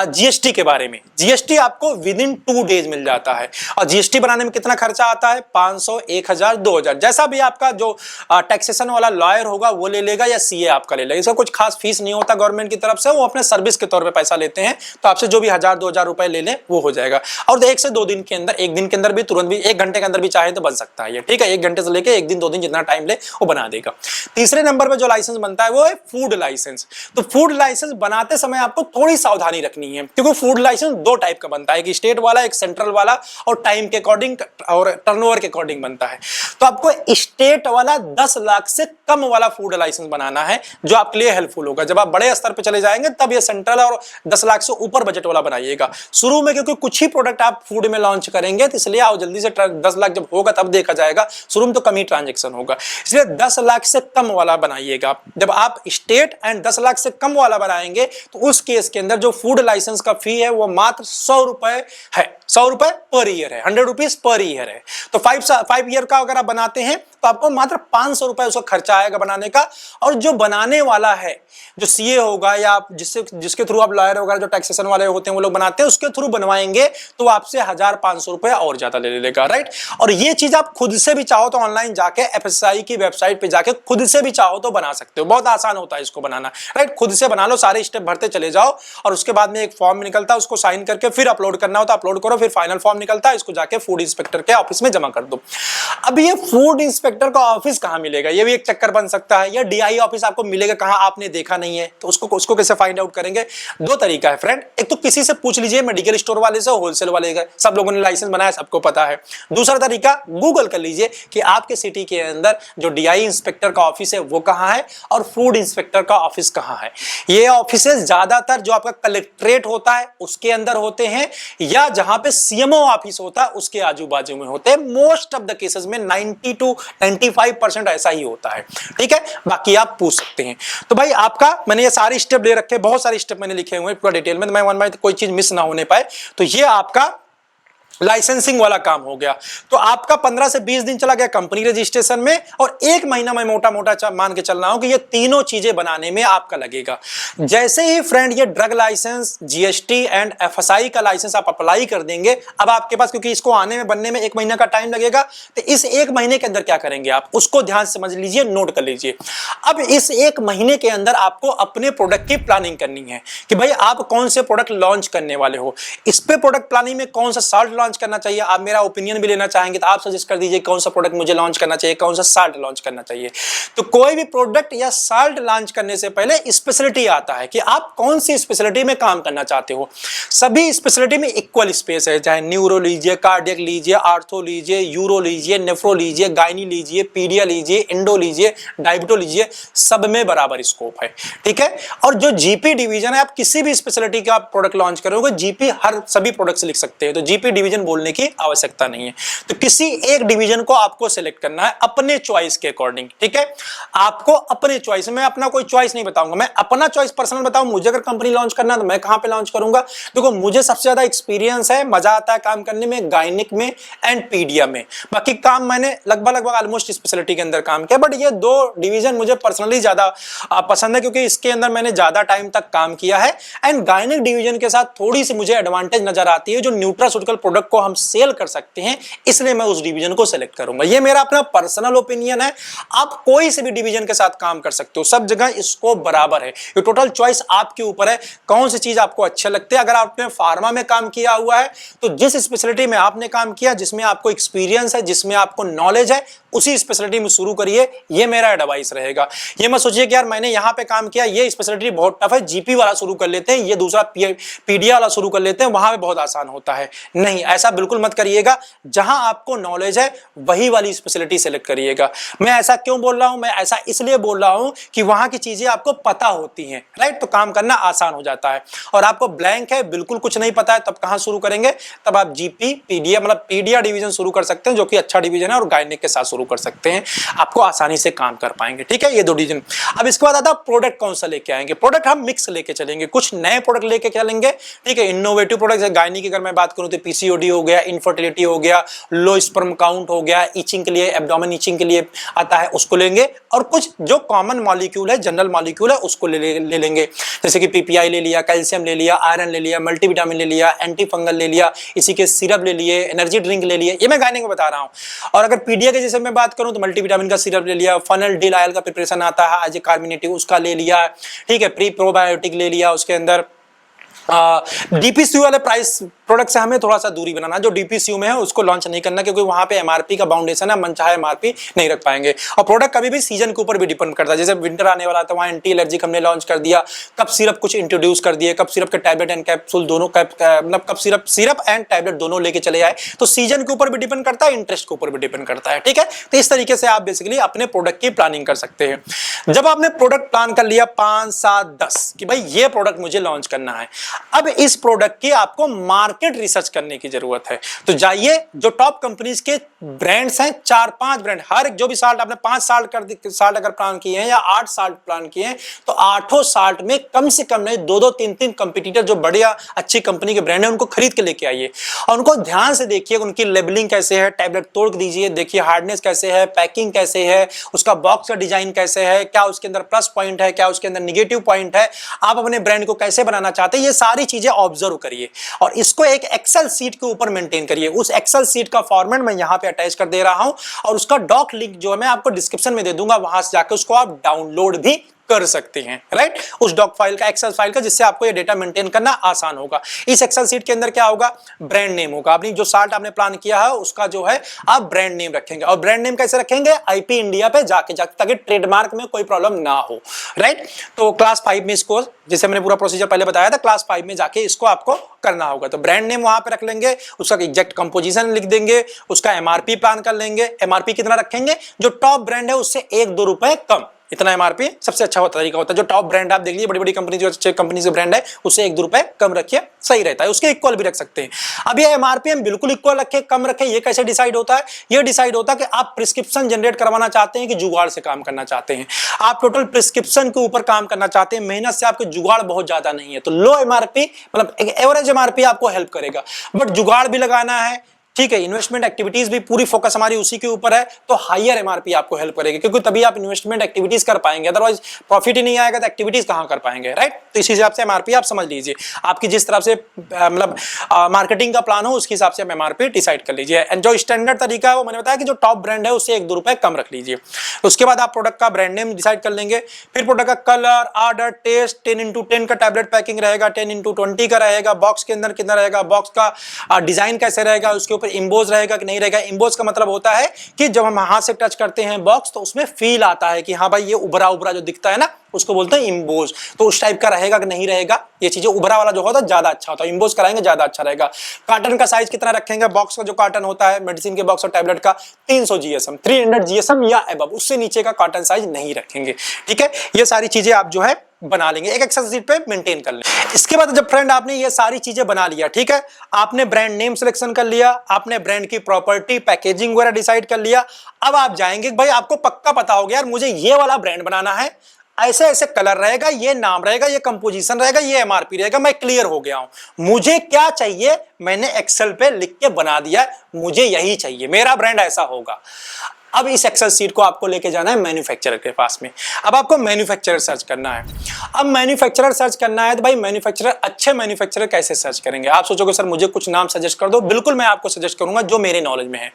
जीएसटी के बारे में। जीएसटी आपको विद इन 2 डेज मिल जाता है। और जीएसटी बनाने में कितना खर्चा आता है? 500, 1000, 2000, जैसा भी आपका जो टैक्सेशन वाला लॉयर होगा वो ले लेगा या सीए आपका ले लेगा। इसका कुछ खास फीस नहीं होता गवर्नमेंट की तरफ से, वो अपने सर्विस के तौर पे पैसा लेते हैं। तो आपसे जो भी 1000-2000 रुपए ले लें वो हो जाएगा। और 1 से 2 दिन के अंदर, 1 दिन के अंदर भी, तुरंत भी 1 घंटे के अंदर भी चाहे तो बन सकता है ये, ठीक है। 1 घंटे से लेके 1 दिन 2 दिन जितना टाइम ले वो बना देगा। तीसरे नंबर पर जो लाइसेंस बनता है वो है फूड लाइसेंस। तो फूड लाइसेंस बनाते समय आपको थोड़ी सावधानी रखनी है, क्योंकि फूड लाइसेंस 2 टाइप का बनता है, एक स्टेट वाला, एक सेंट्रल वाला, और टाइम के अकॉर्डिंग और टर्नओवर के अकॉर्डिंग बनता है। तो आपको स्टेट वाला 10 लाख से कम वाला फूड लाइसेंस बनाना है, जो आपके लिए हेल्पफुल होगा। जब आप बड़े स्तर पे चले जाएंगे तब ये सेंट्रल और 10 लाख से ऊपर बजट वाला बनाइएगा। शुरू में क्योंकि कुछ ही प्रोडक्ट आप फूड में लॉन्च करेंगे, तो इसलिए आप जल्दी से 10 लाख जब होगा तब देखा जाएगा, शुरू में तो कम ही ट्रांजेक्शन होगा, इसलिए 10 लाख से कम वाला बनाइएगा। जब आप स्टेट एंड 10 लाख से कम वाला बनाएंगे तो उस केस के अंदर जो फूड लाइसेंस का फी है वो मात्र 100 रुपए है। 100 रुपए पर ईयर है, 100 रुपीज पर ईयर है। तो 5 ईयर का अगर आप बनाते हैं तो आपको मात्र 500 रुपए उसका खर्चा आएगा बनाने का। और जो बनाने वाला है, जो सीए होगा या जिसके थ्रू आप लॉयर वगैरह जो टैक्सेशन वाले होते हैं वो लोग बनाते हैं, उसके थ्रू बनवाएंगे तो आपसे 1500 रुपए और ज्यादा ले लेगा, राइट। और ये चीज आप खुद से भी चाहो तो ऑनलाइन जाके एफएसआई की वेबसाइट पे जाके खुद से भी चाहो तो बना सकते हो। बहुत आसान होता है इसको बनाना, राइट। खुद से बना लो, सारे स्टेप भरते चले जाओ और उसके बाद में एक फॉर्म निकलता है, उसको साइन करके फिर अपलोड करना हो तो अपलोड करो, फिर फाइनल फॉर्म निकलता है, इसको जाके फूड इंस्पेक्टर के ऑफिस में जमा कर दो। अब ये फूड इंस्पेक्टर का ऑफिस कहां मिलेगा, ये भी एक चक्कर बन सकता है। या डीआई ऑफिस आपको मिलेगा कहां, आपने देखा नहीं है, तो उसको कैसे फाइंड आउट करेंगे? 2 तरीका है फ्रेंड। एक तो किसी से पूछ लीजिए, मेडिकल स्टोर वाले से, होलसेल वाले का, सब लोगों ने लाइसेंस बनाया, सबको पता है। दूसरा तरीका, गूगल कर लीजिए कि आपके सिटी के अंदर जो डीआई इंस्पेक्टर का ऑफिस है वो कहां है और फूड इंस्पेक्टर का ऑफिस कहां है। ये ऑफिसेस ज्यादातर जो आपका कलेक्ट्रेट होता है उसके अंदर होते हैं, या जहां पे सीएमओ ऑफिस होता है उसके आजू बाजू में होते हैं। मोस्ट ऑफ द केसेस में 90 to 95% ऐसा ही होता है, ठीक है। बाकी आप पूछ सकते हैं। तो भाई आपका, मैंने ये सारे स्टेप ले रखे, बहुत सारे स्टेप मैंने लिखे हुए हैं पूरा डिटेल में, तो मैं 1 बाय कोई चीज मिस ना होने पाए। तो ये आपका लाइसेंसिंग वाला काम हो गया। तो आपका 15 से 20 दिन चला गया कंपनी रजिस्ट्रेशन में, और 1 महीना मैं मोटा मोटा मान के चल रहा हूं कि ये तीनों चीजें बनाने में आपका लगेगा। जैसे ही फ्रेंड ये drug licence, GST and FSI का लाइसेंस आप अप्लाई कर देंगे, अब आपके पास, क्योंकि इसको आने में बनने में 1 महीना का टाइम लगेगा, तो इस 1 महीने के अंदर क्या करेंगे आप, उसको ध्यान से समझ लीजिए, नोट कर लीजिए। अब इस 1 महीने के अंदर आपको अपने प्रोडक्ट की प्लानिंग करनी है कि भाई आप कौन से प्रोडक्ट लॉन्च करने वाले हो। इस पे प्रोडक्ट प्लानिंग में कौन सा साल्ट लॉन्च करना चाहिए, आप मेरा ओपिनियन भी लेना चाहेंगे तो आप सजेस्ट कर दीजिए कौन सा प्रोडक्ट मुझे लॉन्च करना चाहिए, कौन सा साल्ट लॉन्च करना चाहिए। तो कोई भी प्रोडक्ट या साल्ट लॉन्च करने से पहले स्पेशलिटी आता है कि आप कौन सी स्पेशलिटी में काम करना चाहते हो। सभी स्पेशलिटी में इक्वल स्पेस है, चाहे न्यूरो लीजिए, कार्डियक लीजिए, आर्थो लीजिए, यूरो लीजिए, नेफ्रो लीजिए, गायनी लीजिए, पीडिया लीजिए, इंडो लीजिए, डायबिटो लीजिए, सब में बराबर स्कोप है, ठीक है। और जो जीपी डिवीजन है, आप किसी भी स्पेशलिटी का प्रोडक्ट लॉन्च करोगे, जीपी हर सभी प्रोडक्ट से लिख सकते हैं, तो जीपी डिवीजन बोलने की आवश्यकता नहीं है। तो किसी एक डिवीजन को आपको सिलेक्ट करना है अपने चॉइस के अकॉर्डिंग, ठीक है। आपको अपने चॉइस, मैं अपना कोई चॉइस नहीं बताऊंगा, मैं अपना चॉइस पर्सनल बताऊं। मुझे अगर कंपनी लॉन्च करना है तो मैं कहां पे लॉन्च करूंगा। देखो मुझे सबसे ज्यादा एक्सपीरियंस है, मजा आता है काम करने में गायनिक में एंड पीडिया में। बाकी काम मैंने लगभग ऑलमोस्ट स्पेशलिटी के अंदर काम किया, बट ये 2 डिवीजन मुझे पर्सनली ज्यादा पसंद है, क्योंकि इसके अंदर मैंने ज्यादा टाइम तक काम किया है। एंड गायनिक डिवीजन के साथ थोड़ी सी मुझे एडवांटेज नजर आती है, जो न्यूट्रास्यूटिकल प्रोडक्ट प्रोडक्ट को हम सेल कर सकते हैं, इसलिए मैं उस डिवीजन को सेलेक्ट करूंगा। ये मेरा अपना पर्सनल ओपिनियन है, आप कोई से भी डिवीजन के साथ काम कर सकते हो, सब जगह इसको बराबर है। ये टोटल चॉइस आपके ऊपर है, कौन सी चीज आपको अच्छा लगती है। अगर आपने फार्मा में काम किया हुआ है तो जिस स्पेशलिटी में आपने काम किया, जिसमें आपको एक्सपीरियंस है, जिसमें आपको नॉलेज है, उसी स्पेशलिटी में शुरू करिए, ये मेरा एडवाइस रहेगा। ये मत सोचिए कि यार मैंने यहां पे काम किया, ये स्पेशलिटी बहुत टफ है, जीपी वाला शुरू कर लेते हैं, ये दूसरा पीडिया वाला शुरू कर लेते हैं, वहां पे बहुत आसान होता है। नहीं, ऐसा बिल्कुल मत करिएगा। जहां आपको नॉलेज है वही वाली स्पेशलिटी सेलेक्ट करिएगा। मैं ऐसा क्यों बोल रहा हूं? मैं ऐसा इसलिए बोल रहा हूं कि वहां की चीजें आपको पता होती हैं, राइट? तो काम करना आसान हो जाता है। और आपको ब्लैंक है, बिल्कुल कुछ नहीं पता है, तब कहां शुरू करेंगे? तब आप जीपी पीडिया मतलब पीडिया डिवीजन शुरू कर सकते हैं, जो कि अच्छा डिवीजन है, और गायनिक के साथ शुरू कर सकते हैं, आपको आसानी से काम कर पाएंगे। ठीक है, ये दो डिवीजन। अब इसके बाद आता प्रोडक्ट कौन सा लेके आएंगे। प्रोडक्ट हम मिक्स लेके चलेंगे, कुछ नए प्रोडक्ट लेके चलेंगे। ठीक है, इनोवेटिव प्रोडक्ट, गायनिक की अगर मैं बात करूं तो पीसीओडी हो गया, इनफर्टिलिटी हो गया, लो स्पर्म काउंट हो गया, इचिंग के लिए, एब्डोमेन इचिंग के लिए आता है, उसको लेंगे। और कुछ जो कॉमन मॉलिक्यूल है, जनरल मॉलिक्यूल है, उसको ले लेंगे, जैसे कि पीपीआई ले लिया, कैल्शियम ले लिया, आयरन ले लिया, मल्टीविटामिन ले लिया, एंटी फंगल ले लिया, इसी के सिरप ले लिए, एनर्जी ड्रिंक ले लिए। ये मैं गायनिक में बता रहा हूं। और अगर पीडिया के जैसे मैं बात करूं तो मल्टीविटामिन का सिरप ले लिया, फनल डिल ऑयल का प्रिपरेशन आता है, आज कार्बोनेटिव, उसका ले लिया। ठीक है, प्री प्रोबायोटिक ले लिया, उसके अंदर डीपीसीयू वाले प्राइस प्रोडक्ट से हमें थोड़ा सा दूरी बनाना, जो डीपीसीयू में है उसको लॉन्च नहीं करना, क्योंकि वहां पे एमआरपी का बाउंडेशन है, मनचाहे एमआरपी नहीं रख पाएंगे। और प्रोडक्ट कभी भी सीजन के ऊपर भी डिपेंड करता है, जैसे विंटर आने वाला था, वहां एंटी एलर्जिक हमने लॉन्च कर दिया, कप सिरप कुछ इंट्रोड्यूस कर दिए, कप सिरप के टैबलेट एंड कैप्सूल दोनों, मतलब कप सिरप एंड टैबलेट दोनों लेके चले आए। तो सीजन के ऊपर भी डिपेंड करता है, इंटरेस्ट के ऊपर भी डिपेंड करता है। ठीक है, तो इस तरीके से आप बेसिकली अपने प्रोडक्ट की प्लानिंग कर सकते हैं। जब आपने प्रोडक्ट प्लान कर लिया 5, 7, 10 कि भाई ये प्रोडक्ट मुझे लॉन्च करना है, अब इस प्रोडक्ट की आपको मार्केट रिसर्च करने की जरूरत है। तो जाइए, जो टॉप कंपनीज के ब्रांड्स हैं, 4-5 ब्रांड, हर एक जो भी साल्ट आपने 5 साल्ट अगर प्लान किए हैं या 8 साल्ट प्लान किए हैं, तो 8 साल्ट में कम से कम नहीं 2-2, 3-3 कंपटीटर जो बढ़िया अच्छी कंपनी के ब्रांड है, उनको खरीद के लेके आइए और उनको ध्यान से देखिए, उनकी लेबलिंग कैसे है, टैबलेट तोड़ दीजिए, देखिए हार्डनेस कैसे है, पैकिंग कैसे है, उसका बॉक्स का डिजाइन कैसे है, क्या उसके अंदर प्लस पॉइंट है, क्या उसके अंदर निगेटिव पॉइंट है, आप अपने ब्रांड को कैसे बनाना चाहते हैं, ये सारी चीजें ऑब्जर्व करिए और इसको एक एक्सेल सीट के ऊपर मेंटेन करिए। उस एक्सेल सीट का फॉर्मेट मैं यहां पे अटैच कर दे रहा हूं और उसका डॉक लिंक जो है मैं आपको डिस्क्रिप्शन में दे दूंगा, वहां से जाकर उसको आप डाउनलोड भी कर सकते हैं, राइट? उस डॉक फाइल का, एक्सेल फाइल का, जिससे आपको ये डेटा मेंटेन करना आसान होगा। इस एक्सेल सीट के अंदर क्या होगा? ब्रांड नेम होगा, अपनी जो साल्ट आपने प्लान किया है उसका जो है आप ब्रांड नेम रखेंगे। और ब्रांड नेम कैसे रखेंगे? आईपी इंडिया पे जाके ताकि ट्रेडमार्क में कोई प्रॉब्लम ना हो, राइट? तो क्लास 5 में इसको, जैसे मैंने पूरा प्रोसीजर पहले बताया था, क्लास 5 में जाके इसको आपको करना होगा। तो ब्रांड नेम वहां पे रख लेंगे, उसका एग्जैक्ट कंपोजिशन लिख देंगे, उसका एमआरपी प्लान कर लेंगे। एमआरपी कितना रखेंगे? जो टॉप ब्रांड है उससे 1-2 रुपए कम, इतना एमआरपी सबसे अच्छा तरीका होता है। जो टॉप ब्रांड आप देख लीजिए, बड़ी बड़ी कंपनी, जो अच्छे कंपनी के ब्रांड है, उससे 1-2 रुपए कम रखिए, सही रहता है। उसके इक्वल भी रख सकते हैं। अब ये एमआरपी हम बिल्कुल इक्वल रखें, कम रखें, ये कैसे डिसाइड होता है? ये डिसाइड होता है कि आप प्रिस्क्रिप्शन जनरेट करवाना चाहते हैं कि जुगाड़ से काम करना चाहते हैं। आप टोटल प्रिस्क्रिप्शन के ऊपर काम करना चाहते हैं, मेहनत से आपके जुगाड़ बहुत ज्यादा नहीं है, तो लो एमआरपी मतलब एवरेज एमआरपी आपको हेल्प करेगा। बट जुगाड़ भी लगाना है, ठीक है, इन्वेस्टमेंट एक्टिविटीज भी पूरी फोकस हमारी उसी के ऊपर है, तो हायर एमआरपी आपको हेल्प करेगी, क्योंकि तभी आप इन्वेस्टमेंट एक्टिविटीज कर पाएंगे। अदरवाइज प्रॉफिट ही नहीं आएगा तो एक्टिविटीज कहां कर पाएंगे, राइट? तो इसी हिसाब से एमआरपी आप समझ लीजिए, आपकी जिस तरफ से मतलब मार्केटिंग का प्लान हो उसके हिसाब से आप एमआरपी डिसाइड कर लीजिए। एंड जो स्टैंडर्ड तरीका है वो मैंने बताया कि जो टॉप ब्रांड है उससे 1-2 रुपए कम रख लीजिए। उसके बाद आप प्रोडक्ट का ब्रांड नेम डिसाइड कर लेंगे, फिर प्रोडक्ट का कलर, ऑर्डर, टेस्ट, 10x10 का टैबलेट पैकिंग रहेगा, 10x20 का रहेगा, बॉक्स के अंदर कितना रहेगा, बॉक्स का डिजाइन कैसे रहेगा, उसके ऊपर इम्बोज रहेगा नहीं रहेगा। इम्बोज का मतलब होता है कि जब हम हाथ से टच करते हैं बॉक्स तो उसमें फील आता है कि हाँ भाई ये उभरा उभरा जो दिखता है ना, उसको बोलते हैं इम्बोज। तो उस टाइप का रहेगा कि नहीं रहेगा, ये चीजें उभरा वाला जो होता है ज्यादा अच्छा होता है, इम्बोज कराएंगे ज्यादा अच्छा रहेगा। कार्टन का साइज कितना रखेंगे? बॉक्स का जो कार्टन होता है मेडिसिन के बॉक्स और टैबलेट का 300 जीएसएम, 300 जीएसएम या अबव, उससे नीचे का कार्टन साइज नहीं रखेंगे। ठीक है, ये सारी चीजें आप जो है बना लेंगे, एक एक्सेल शीट पे मेंटेन कर लेंगे। इसके बाद जब फ्रेंड आपने ये सारी चीजें बना लिया, ठीक है, आपने ब्रांड नेम सिलेक्शन कर लिया, आपने ब्रांड की प्रॉपर्टी, पैकेजिंग वगैरह डिसाइड कर लिया, अब आप जाएंगे, भाई आपको पक्का पता हो गया यार मुझे ये वाला ब्रांड बनाना है, ऐसे ऐसे कलर रहेगा, ये नाम रहेगा, ये कंपोजिशन रहेगा, ये एमआरपी रहेगा, मैं क्लियर हो गया हूं, मुझे क्या चाहिए मैंने एक्सेल पे लिख के बना दिया, मुझे यही चाहिए, मेरा ब्रांड ऐसा होगा। अब इस एक्सेल सीट को आपको लेके जाना है मैन्युफैक्चरर के पास में। अब आपको मैन्युफैक्चरर सर्च करना है। अब मैन्युफैक्चरर सर्च करना है तो भाई मैन्युफैक्चरर, अच्छे मैन्युफैक्चरर कैसे सर्च करेंगे? आप सोचोगे सर मुझे कुछ नाम सजेस्ट कर दो, बिल्कुल मैं आपको सजेस्ट करूंगा जो मेरे नॉलेज में है।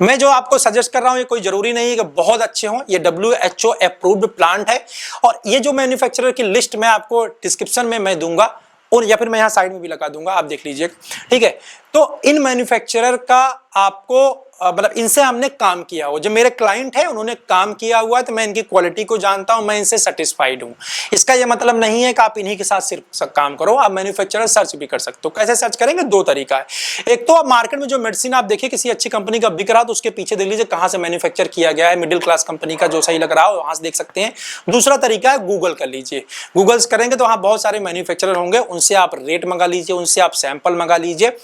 मैं जो आपको सजेस्ट कर रहा हूं ये कोई जरूरी नहीं है कि बहुत अच्छे हों, ये WHO अप्रूव्ड प्लांट है और ये जो मैन्युफैक्चरर की लिस्ट मैं आपको डिस्क्रिप्शन में मैं दूंगा और या फिर मैं यहाँ साइड में भी लगा दूंगा, आप देख लीजिए, ठीक है। तो इन मैन्युफैक्चरर का आपको मतलब इनसे हमने काम किया हो, जो मेरे क्लाइंट है उन्होंने काम किया हुआ है, तो मैं इनकी क्वालिटी को जानता हूं, मैं इनसे सेटिस्फाइड हूं। इसका यह मतलब नहीं है कि आप इन्हीं के साथ सिर्फ काम करो, आप मैन्युफैक्चरर सर्च भी कर सकते हो। कैसे सर्च करेंगे? दो तरीका है। एक तो मार्केट में जो मेडिसिन आप देखिए किसी अच्छी कंपनी का बिक रहा तो उसके पीछे देख लीजिए कहां से मैन्युफैक्चर किया गया है, मिडिल क्लास कंपनी का जो सही लग रहा हो वहां से देख सकते हैं। दूसरा तरीका है गूगल कर लीजिए, गूगल्स करेंगे तो वहां बहुत सारे मैन्युफैक्चरर होंगे, उनसे आप रेट मंगा लीजिए, उनसे आप सैंपल मंगा लीजिए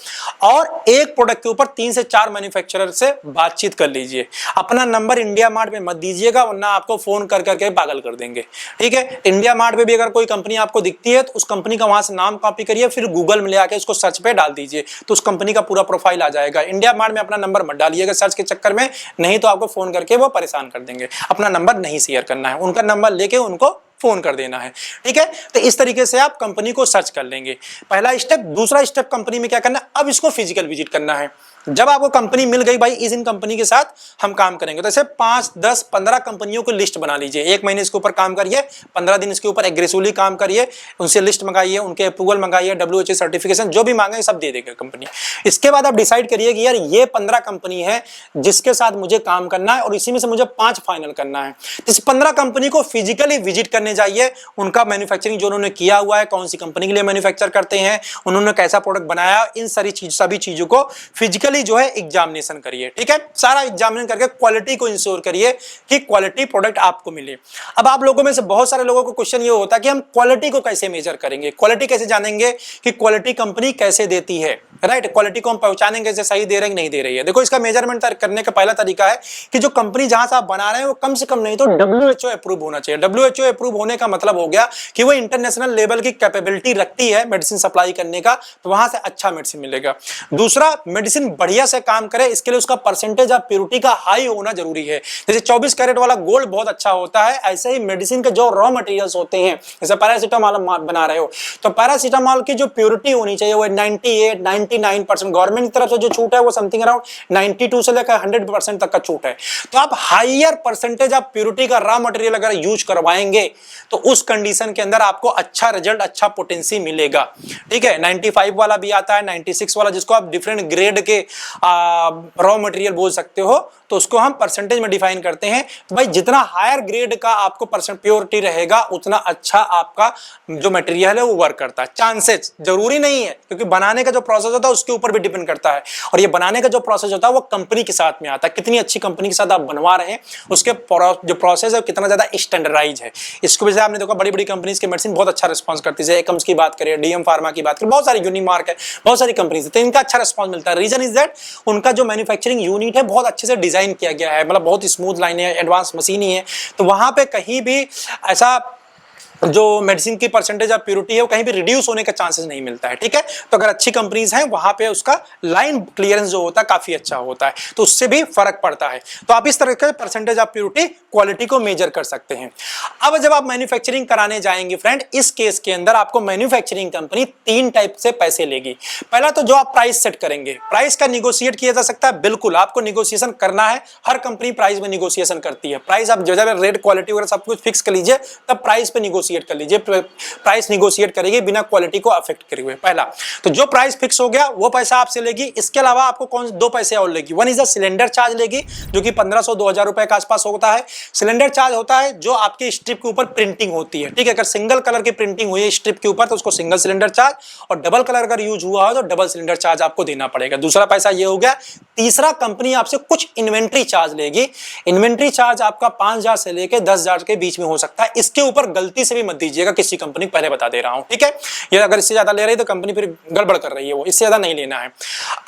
और एक प्रोडक्ट के ऊपर 3 से 4 मैन्युफैक्चरर से बातचीत कर लीजिए। अपना नंबर इंडिया मार्ट में मत दीजिएगा वरना आपको फोन कर करके पागल कर देंगे, ठीक है। इंडिया मार्ट पे भी अगर कोई कंपनी आपको दिखती है तो उस कंपनी का वहां से नाम कॉपी करिए, फिर गूगल में ले आके उसको सर्च पे डाल दीजिए तो उस कंपनी का पूरा प्रोफाइल आ जाएगा। इंडिया मार्ट में अपना नंबर मत डालिएगा सर्च के चक्कर में, नहीं तो आपको फोन करके वो परेशान कर देंगे। अपना नंबर नहीं शेयर करना है, उनका नंबर लेके उनको फोन कर देना है, ठीक है। तो इस तरीके से आप कंपनी को सर्च कर लेंगे, पहला स्टेप। दूसरा स्टेप कंपनी में क्या करना है, अब इसको फिजिकल विजिट करना है। जब आपको कंपनी मिल गई भाई इस इन कंपनी के साथ हम काम करेंगे, तो ऐसे 5, 10, 15 कंपनियों की लिस्ट बना लीजिए। 1 महीने इसके ऊपर काम करिए, 15 दिन इसके ऊपर एग्रेसिवली काम करिए, उनसे लिस्ट मंगाइए, उनके अप्रूवल मंगाइए, WHO सर्टिफिकेशन जो भी मांगे सब दे देगा कंपनी। इसके बाद आप डिसाइड करिए कि यार ये 15 कंपनी है जिसके साथ मुझे काम करना है और इसी में से मुझे 5 फाइनल करना है। इस 15 कंपनी को फिजिकली विजिट करने जाइए, उनका मैन्युफैक्चरिंग जो उन्होंने किया हुआ है, कौन सी कंपनी के लिए मैन्युफैक्चर करते हैं, उन्होंने कैसा प्रोडक्ट बनाया, इन सभी चीजों को फिजिकली जो है एग्जामिनेशन करिए, ठीक है। सारा एग्जामिनेशन करके क्वालिटी को इंश्योर करिए कि क्वालिटी प्रोडक्ट आपको मिले। अब आप लोगों में से बहुत सारे लोगों को क्वेश्चन ये होता है कि हम क्वालिटी को कैसे मेजर करेंगे, क्वालिटी कैसे जानेंगे कि क्वालिटी कंपनी कैसे देती है, राइट। क्वालिटी को हम पहचानेंगे जैसे सही दे रहे हैं कि नहीं दे रही है। देखो इसका मेजरमेंट करने का पहला तरीका है कि जो कंपनी जहां से आप बना रहे हैं वो कम से कम नहीं तो WHO अप्रूव होना चाहिए। WHO अप्रूव होने का मतलब हो गया कि वो इंटरनेशनल लेवल की कैपेबिलिटी रखती है मेडिसिन सप्लाई करने का, तो वहां से अच्छा मेडिसिन मिलेगा। दूसरा, मेडिसिन बढ़िया से काम करे इसके लिए उसका परसेंटेज ऑफ प्योरिटी का हाई होना जरूरी है। जैसे 24 कैरेट वाला गोल्ड बहुत अच्छा होता है, ऐसे ही मेडिसिन के जो रॉ मटेरियल्स होते हैं, जैसे पैरासीटामोल बना रहे हो तो पैरासीटामोल की जो प्योरिटी होनी चाहिए वो 98, 99%। गवर्नमेंट की तरफ से जो छूट है वो समथिंग अराउंड 92 से लेकर 100% तक का छूट है। तो आप हायर परसेंटेज ऑफ प्योरिटी का रॉ मटेरियल अगर यूज करवाएंगे तो उस कंडीशन के अंदर आपको अच्छा रिजल्ट, अच्छा पोटेंसी मिलेगा, ठीक है। 95 वाला भी आता है, 96 वाला, जिसको आप डिफरेंट ग्रेड के रॉ मटेरियल बोल सकते हो, तो उसको हम परसेंटेज में डिफाइन करते हैं। तो भाई जितना हायर ग्रेड का आपको परसेंट प्योरिटी रहेगा उतना अच्छा आपका जो मटेरियल है वो वर्क करता है। चांसेस जरूरी नहीं है क्योंकि बनाने का जो प्रोसेस होता है उसके ऊपर भी डिपेंड करता है, और ये बनाने का जो प्रोसेस होता है वो कंपनी के साथ में आता है। कितनी अच्छी कंपनी के साथ आप बनवा रहे हैं, उसके जो प्रोसेस है कितना ज्यादा स्टैंडर्डाइज है। इसको वजह आपने देखा बड़ी बड़ी कंपनीज के मेडिसिन बहुत अच्छा रिस्पॉन्स करती है। एकम्स की बात करें, DM फार्मा की बात करें, बहुत सारी यूनिमार्क है, बहुत सारी कंपनीज है, तो इनका अच्छा रिस्पॉन्स मिलता है। रीजन इज दैट उनका जो मैन्युफैक्चरिंग यूनिट है बहुत अच्छे से डिजाइन किया गया है, मतलब बहुत स्मूथ लाइन है, एडवांस मशीन ही है, तो वहां पे कहीं भी ऐसा जो मेडिसिन की परसेंटेज ऑफ प्योरिटी है वो कहीं भी रिड्यूस होने का चांसेस नहीं मिलता है, ठीक है। तो अगर अच्छी कंपनीज हैं वहां पे उसका लाइन क्लियरेंस जो होता है काफी अच्छा होता है, तो उससे भी फर्क पड़ता है। तो आप इस तरह के परसेंटेज ऑफ प्योरिटी क्वालिटी को मेजर कर सकते हैं। अब जब आप मैन्युफैक्चरिंग कराने जाएंगे फ्रेंड, इस केस के अंदर आपको मैन्युफैक्चरिंग कंपनी 3 टाइप से पैसे लेगी। पहला तो जो आप प्राइस सेट करेंगे, प्राइस का निगोशिएट किया जा सकता है, बिल्कुल आपको निगोशिएशन करना है। हर कंपनी प्राइस में निगोशिएशन करती है। प्राइस आप जब रेट, क्वालिटी वगैरह सब कुछ फिक्स कर लीजिए, तब प्राइस पे निगोशिएट कर लीजिए। प्राइस निगोशिएट करेगी बिना क्वालिटी को अफेक्ट करे हुए। पहला तो जो प्राइस फिक्स हो गया वो पैसा आपसे लेगी। इसके अलावा आपको कौन 2 पैसे और लेगी। One is the cylinder charge लेगी जो कि 1500-2000 रुपए के आसपास होता है। सिलेंडर चार्ज होता है जो आपके स्ट्रिप के ऊपर प्रिंटिंग होती है, ठीक है। अगर सिंगल कलर की प्रिंटिंग हुई है स्ट्रिप के ऊपर तो उसको सिंगल सिलेंडर चार्ज, और डबल कलर अगर यूज हुआ हो तो डबल सिलेंडर चार्ज आपको देना पड़ेगा। दूसरा पैसा ये हो गया। तीसरा, कंपनी आपसे कुछ इन्वेंट्री चार्ज लेगी। इन्वेंट्री चार्ज आपका 5000 से लेकर 10,000 के बीच में हो सकता है। इसके ऊपर गलती से भी मत दीजिएगा किसी कंपनी, पहले बता दे रहा हूं, ठीक है। ये अगर इससे ज्यादा ले रही है तो कंपनी फिर गड़बड़ कर रही है, वो इससे ज्यादा नहीं लेना है।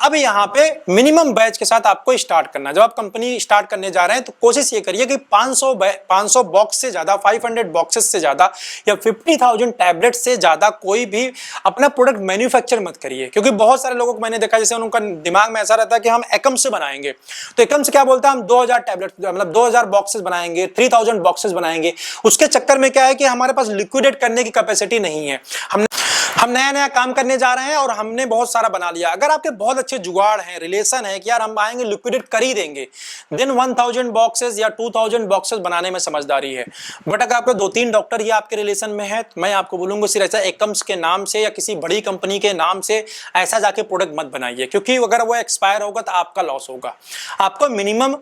अब यहाँ पे मिनिमम बैच के साथ आपको स्टार्ट करना है। जब आप कंपनी स्टार्ट करने जा रहे हैं तो कोशिश ये करिए कि 500 बॉक्स से ज्यादा, 500 बॉक्सेस से ज्यादा या 50,000 टैबलेट से ज्यादा कोई भी अपना प्रोडक्ट मैन्युफैक्चर मत करिए। क्योंकि बहुत सारे लोगों को मैंने देखा, जैसे उनका दिमाग में ऐसा रहता है कि हम एकम से बनाएंगे, तो एकम से क्या बोलता है, हम 2000 टैबलेट मतलब 2000 बॉक्सेस बनाएंगे, 3000 बॉक्सेस बनाएंगे। उसके चक्कर में क्या है कि हमारे पास लिक्विडेट करने की कैपेसिटी नहीं है। हम नया नया काम करने जा रहे हैं और हमने बहुत सारा बना लिया। अगर आपके बहुत अच्छे जुगाड़ हैं, रिलेशन है कि यार हम आएंगे लिक्विडेट कर ही देंगे, देन 1000 बॉक्सेस या 2000 बॉक्सेस बनाने में समझदारी है। बट अगर आपके 2-3 डॉक्टर ये आपके रिलेशन में है, तो मैं आपको बोलूंगा सिर्फ ऐसा एकम्स के नाम से या किसी बड़ी कंपनी के नाम से ऐसा जाके प्रोडक्ट मत बनाइए, क्योंकि अगर वो एक्सपायर होगा तो आपका लॉस होगा। आपको मिनिमम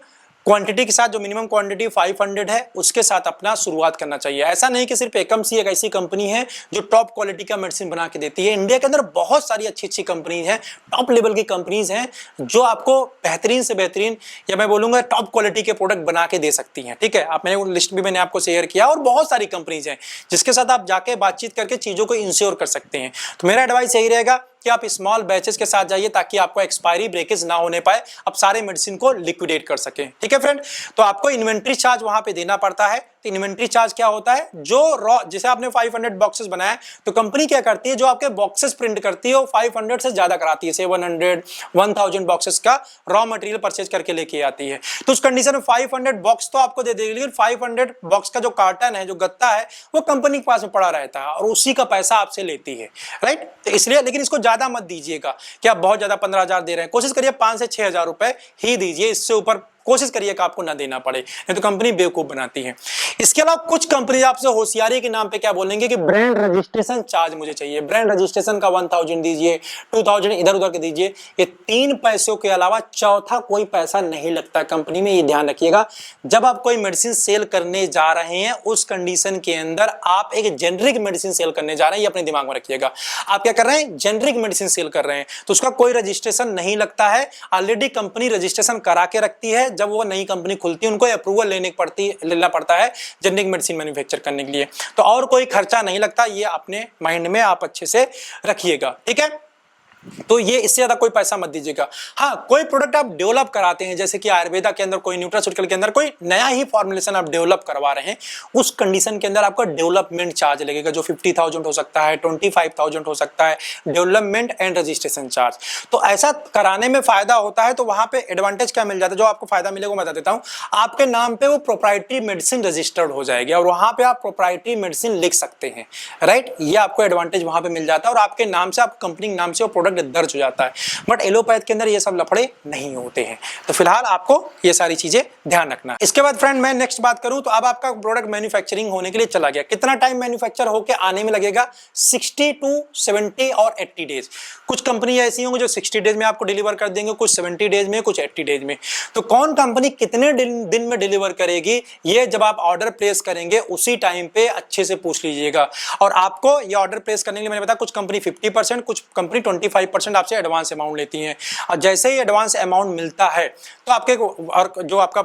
क्वांटिटी के साथ, जो मिनिमम क्वांटिटी 500 है, उसके साथ अपना शुरुआत करना चाहिए। ऐसा नहीं कि सिर्फ एकम्स ही एक ऐसी कंपनी है जो टॉप क्वालिटी का मेडिसिन बना के देती है। इंडिया के अंदर बहुत सारी अच्छी अच्छी कंपनीज हैं, टॉप लेवल की कंपनीज हैं जो आपको बेहतरीन से बेहतरीन या मैं बोलूंगा टॉप क्वालिटी के प्रोडक्ट बना के दे सकती हैं, ठीक है। आप मैंने लिस्ट भी मैंने आपको शेयर किया, और बहुत सारी कंपनीज हैं जिसके साथ आप जाके बातचीत करके चीजों को इंश्योर कर सकते हैं। तो मेरा एडवाइस यही रहेगा कि आप स्मॉल बैचेस के साथ जाइए ताकि आपको एक्सपायरी ब्रेकेज ना होने पाए, आप सारे मेडिसिन को लिक्विडेट कर सकें, ठीक है फ्रेंड। तो आपको इन्वेंट्री चार्ज वहां पे देना पड़ता है। तो इन्वेंट्री चार्ज क्या होता है, जो रॉ, जैसे आपने 500 बॉक्सेस बनाया तो कंपनी क्या करती है, जो आपके बॉक्सेस प्रिंट करती है वो 500 से ज्यादा कराती है, 700 1000 बॉक्सेस का रॉ मटेरियल परचेज करके लेके आती है। तो उस कंडीशन में 500 बॉक्स तो आपको दे देगी, लेकिन 500 बॉक्स का जो कार्टन है, जो गत्ता है, वो कंपनी के पास में पड़ा रहता है और उसी का पैसा आपसे लेती है, राइट। तो इसलिए, लेकिन इसको ज्यादा मत दीजिएगा कि आप बहुत ज्यादा 15,000 दे रहे हैं। कोशिश करिए 5 से 6,000 रुपए ही दीजिए, इससे ऊपर कोशिश करिए कि आपको ना देना पड़े, नहीं तो कंपनी बेवकूफ बनाती है। इसके अलावा कुछ कंपनी आपसे होशियारी के नाम पे क्या बोलेंगे कि ब्रांड रजिस्ट्रेशन चार्ज मुझे चाहिए, ब्रांड रजिस्ट्रेशन का 1000 दीजिए, 2000 इधर उधर के दीजिए। ये 3 पैसों के अलावा चौथा कोई पैसा नहीं लगता कंपनी में, ये ध्यान रखिएगा। जब आप कोई मेडिसिन सेल करने जा रहे हैं, उस कंडीशन के अंदर आप एक जेनरिक मेडिसिन सेल करने जा रहे हैं, ये अपने दिमाग में रखिएगा। आप क्या कर रहे हैं, जेनरिक मेडिसिन सेल कर रहे हैं, तो उसका कोई रजिस्ट्रेशन नहीं लगता है। ऑलरेडी कंपनी रजिस्ट्रेशन करा के रखती है, जब वो नई कंपनी खुलती है उनको अप्रूवल लेना पड़ता है जेनरिक मेडिसिन मैन्युफैक्चर करने के लिए। तो और कोई खर्चा नहीं लगता, ये अपने माइंड में आप अच्छे से रखिएगा, ठीक है। तो ये इससे ज्यादा कोई पैसा मत दीजिएगा। हाँ, कोई प्रोडक्ट आप डेवलप कराते हैं, जैसे कि आयुर्वेदा के अंदर, कोई न्यूट्रास्यूटिकल के अंदर कोई नया ही फॉर्मुलेशन आप डेवलप करवा रहे हैं, उस कंडीशन के अंदर आपका डेवलपमेंट चार्ज लगेगा, जो 50,000 हो सकता है, 25,000 हो सकता है, डेवलपमेंट एंड रजिस्ट्रेशन चार्ज। तो ऐसा कराने में फायदा होता है। तो वहां पे एडवांटेज क्या मिल जाता है, जो आपको फायदा मिलेगा मैं बता देता हूं। आपके नाम पे वो प्रोप्राइटरी मेडिसिन रजिस्टर्ड हो जाएगी और वहां पे आप प्रोप्राइटरी मेडिसिन लिख सकते हैं, राइट। ये आपको एडवांटेज वहां पे मिल जाता है और आपके नाम से, आप कंपनी के नाम से वो प्रोडक्ट दर्ज हो जाता है। बट एलोपैथ के अंदर ये सब लफड़े नहीं होते हैं। तो फिलहाल आपको ये सारी चीजें ध्यान रखना है। इसके बाद फ्रेंड मैं नेक्स्ट बात करूं तो अब आपका प्रोडक्ट मैन्युफैक्चरिंग होने के लिए चला गया, कितना टाइम मैन्युफैक्चर होके आने में लगेगा, 60 to 70 और 80 डेज। कुछ कंपनी ऐसी होंगी जो 60 डेज में आपको डिलीवर कर देंगे, कुछ 70 डेज में, कुछ 80 डेज में। तो कौन कंपनी कितने दिन में डिलीवर करेगी, ये जब आप ऑर्डर प्लेस करेंगे उसी टाइम पे अच्छे से पूछ लीजिएगा। और आपको ये ऑर्डर प्लेस करने के लिए मैंने बताया, कुछ कंपनी 50%, कुछ कंपनी 25% आपसे एडवांस अमाउंट लेती हैं। और जैसे ही एडवांस अमाउंट मिलता है तो आपके और जो आपका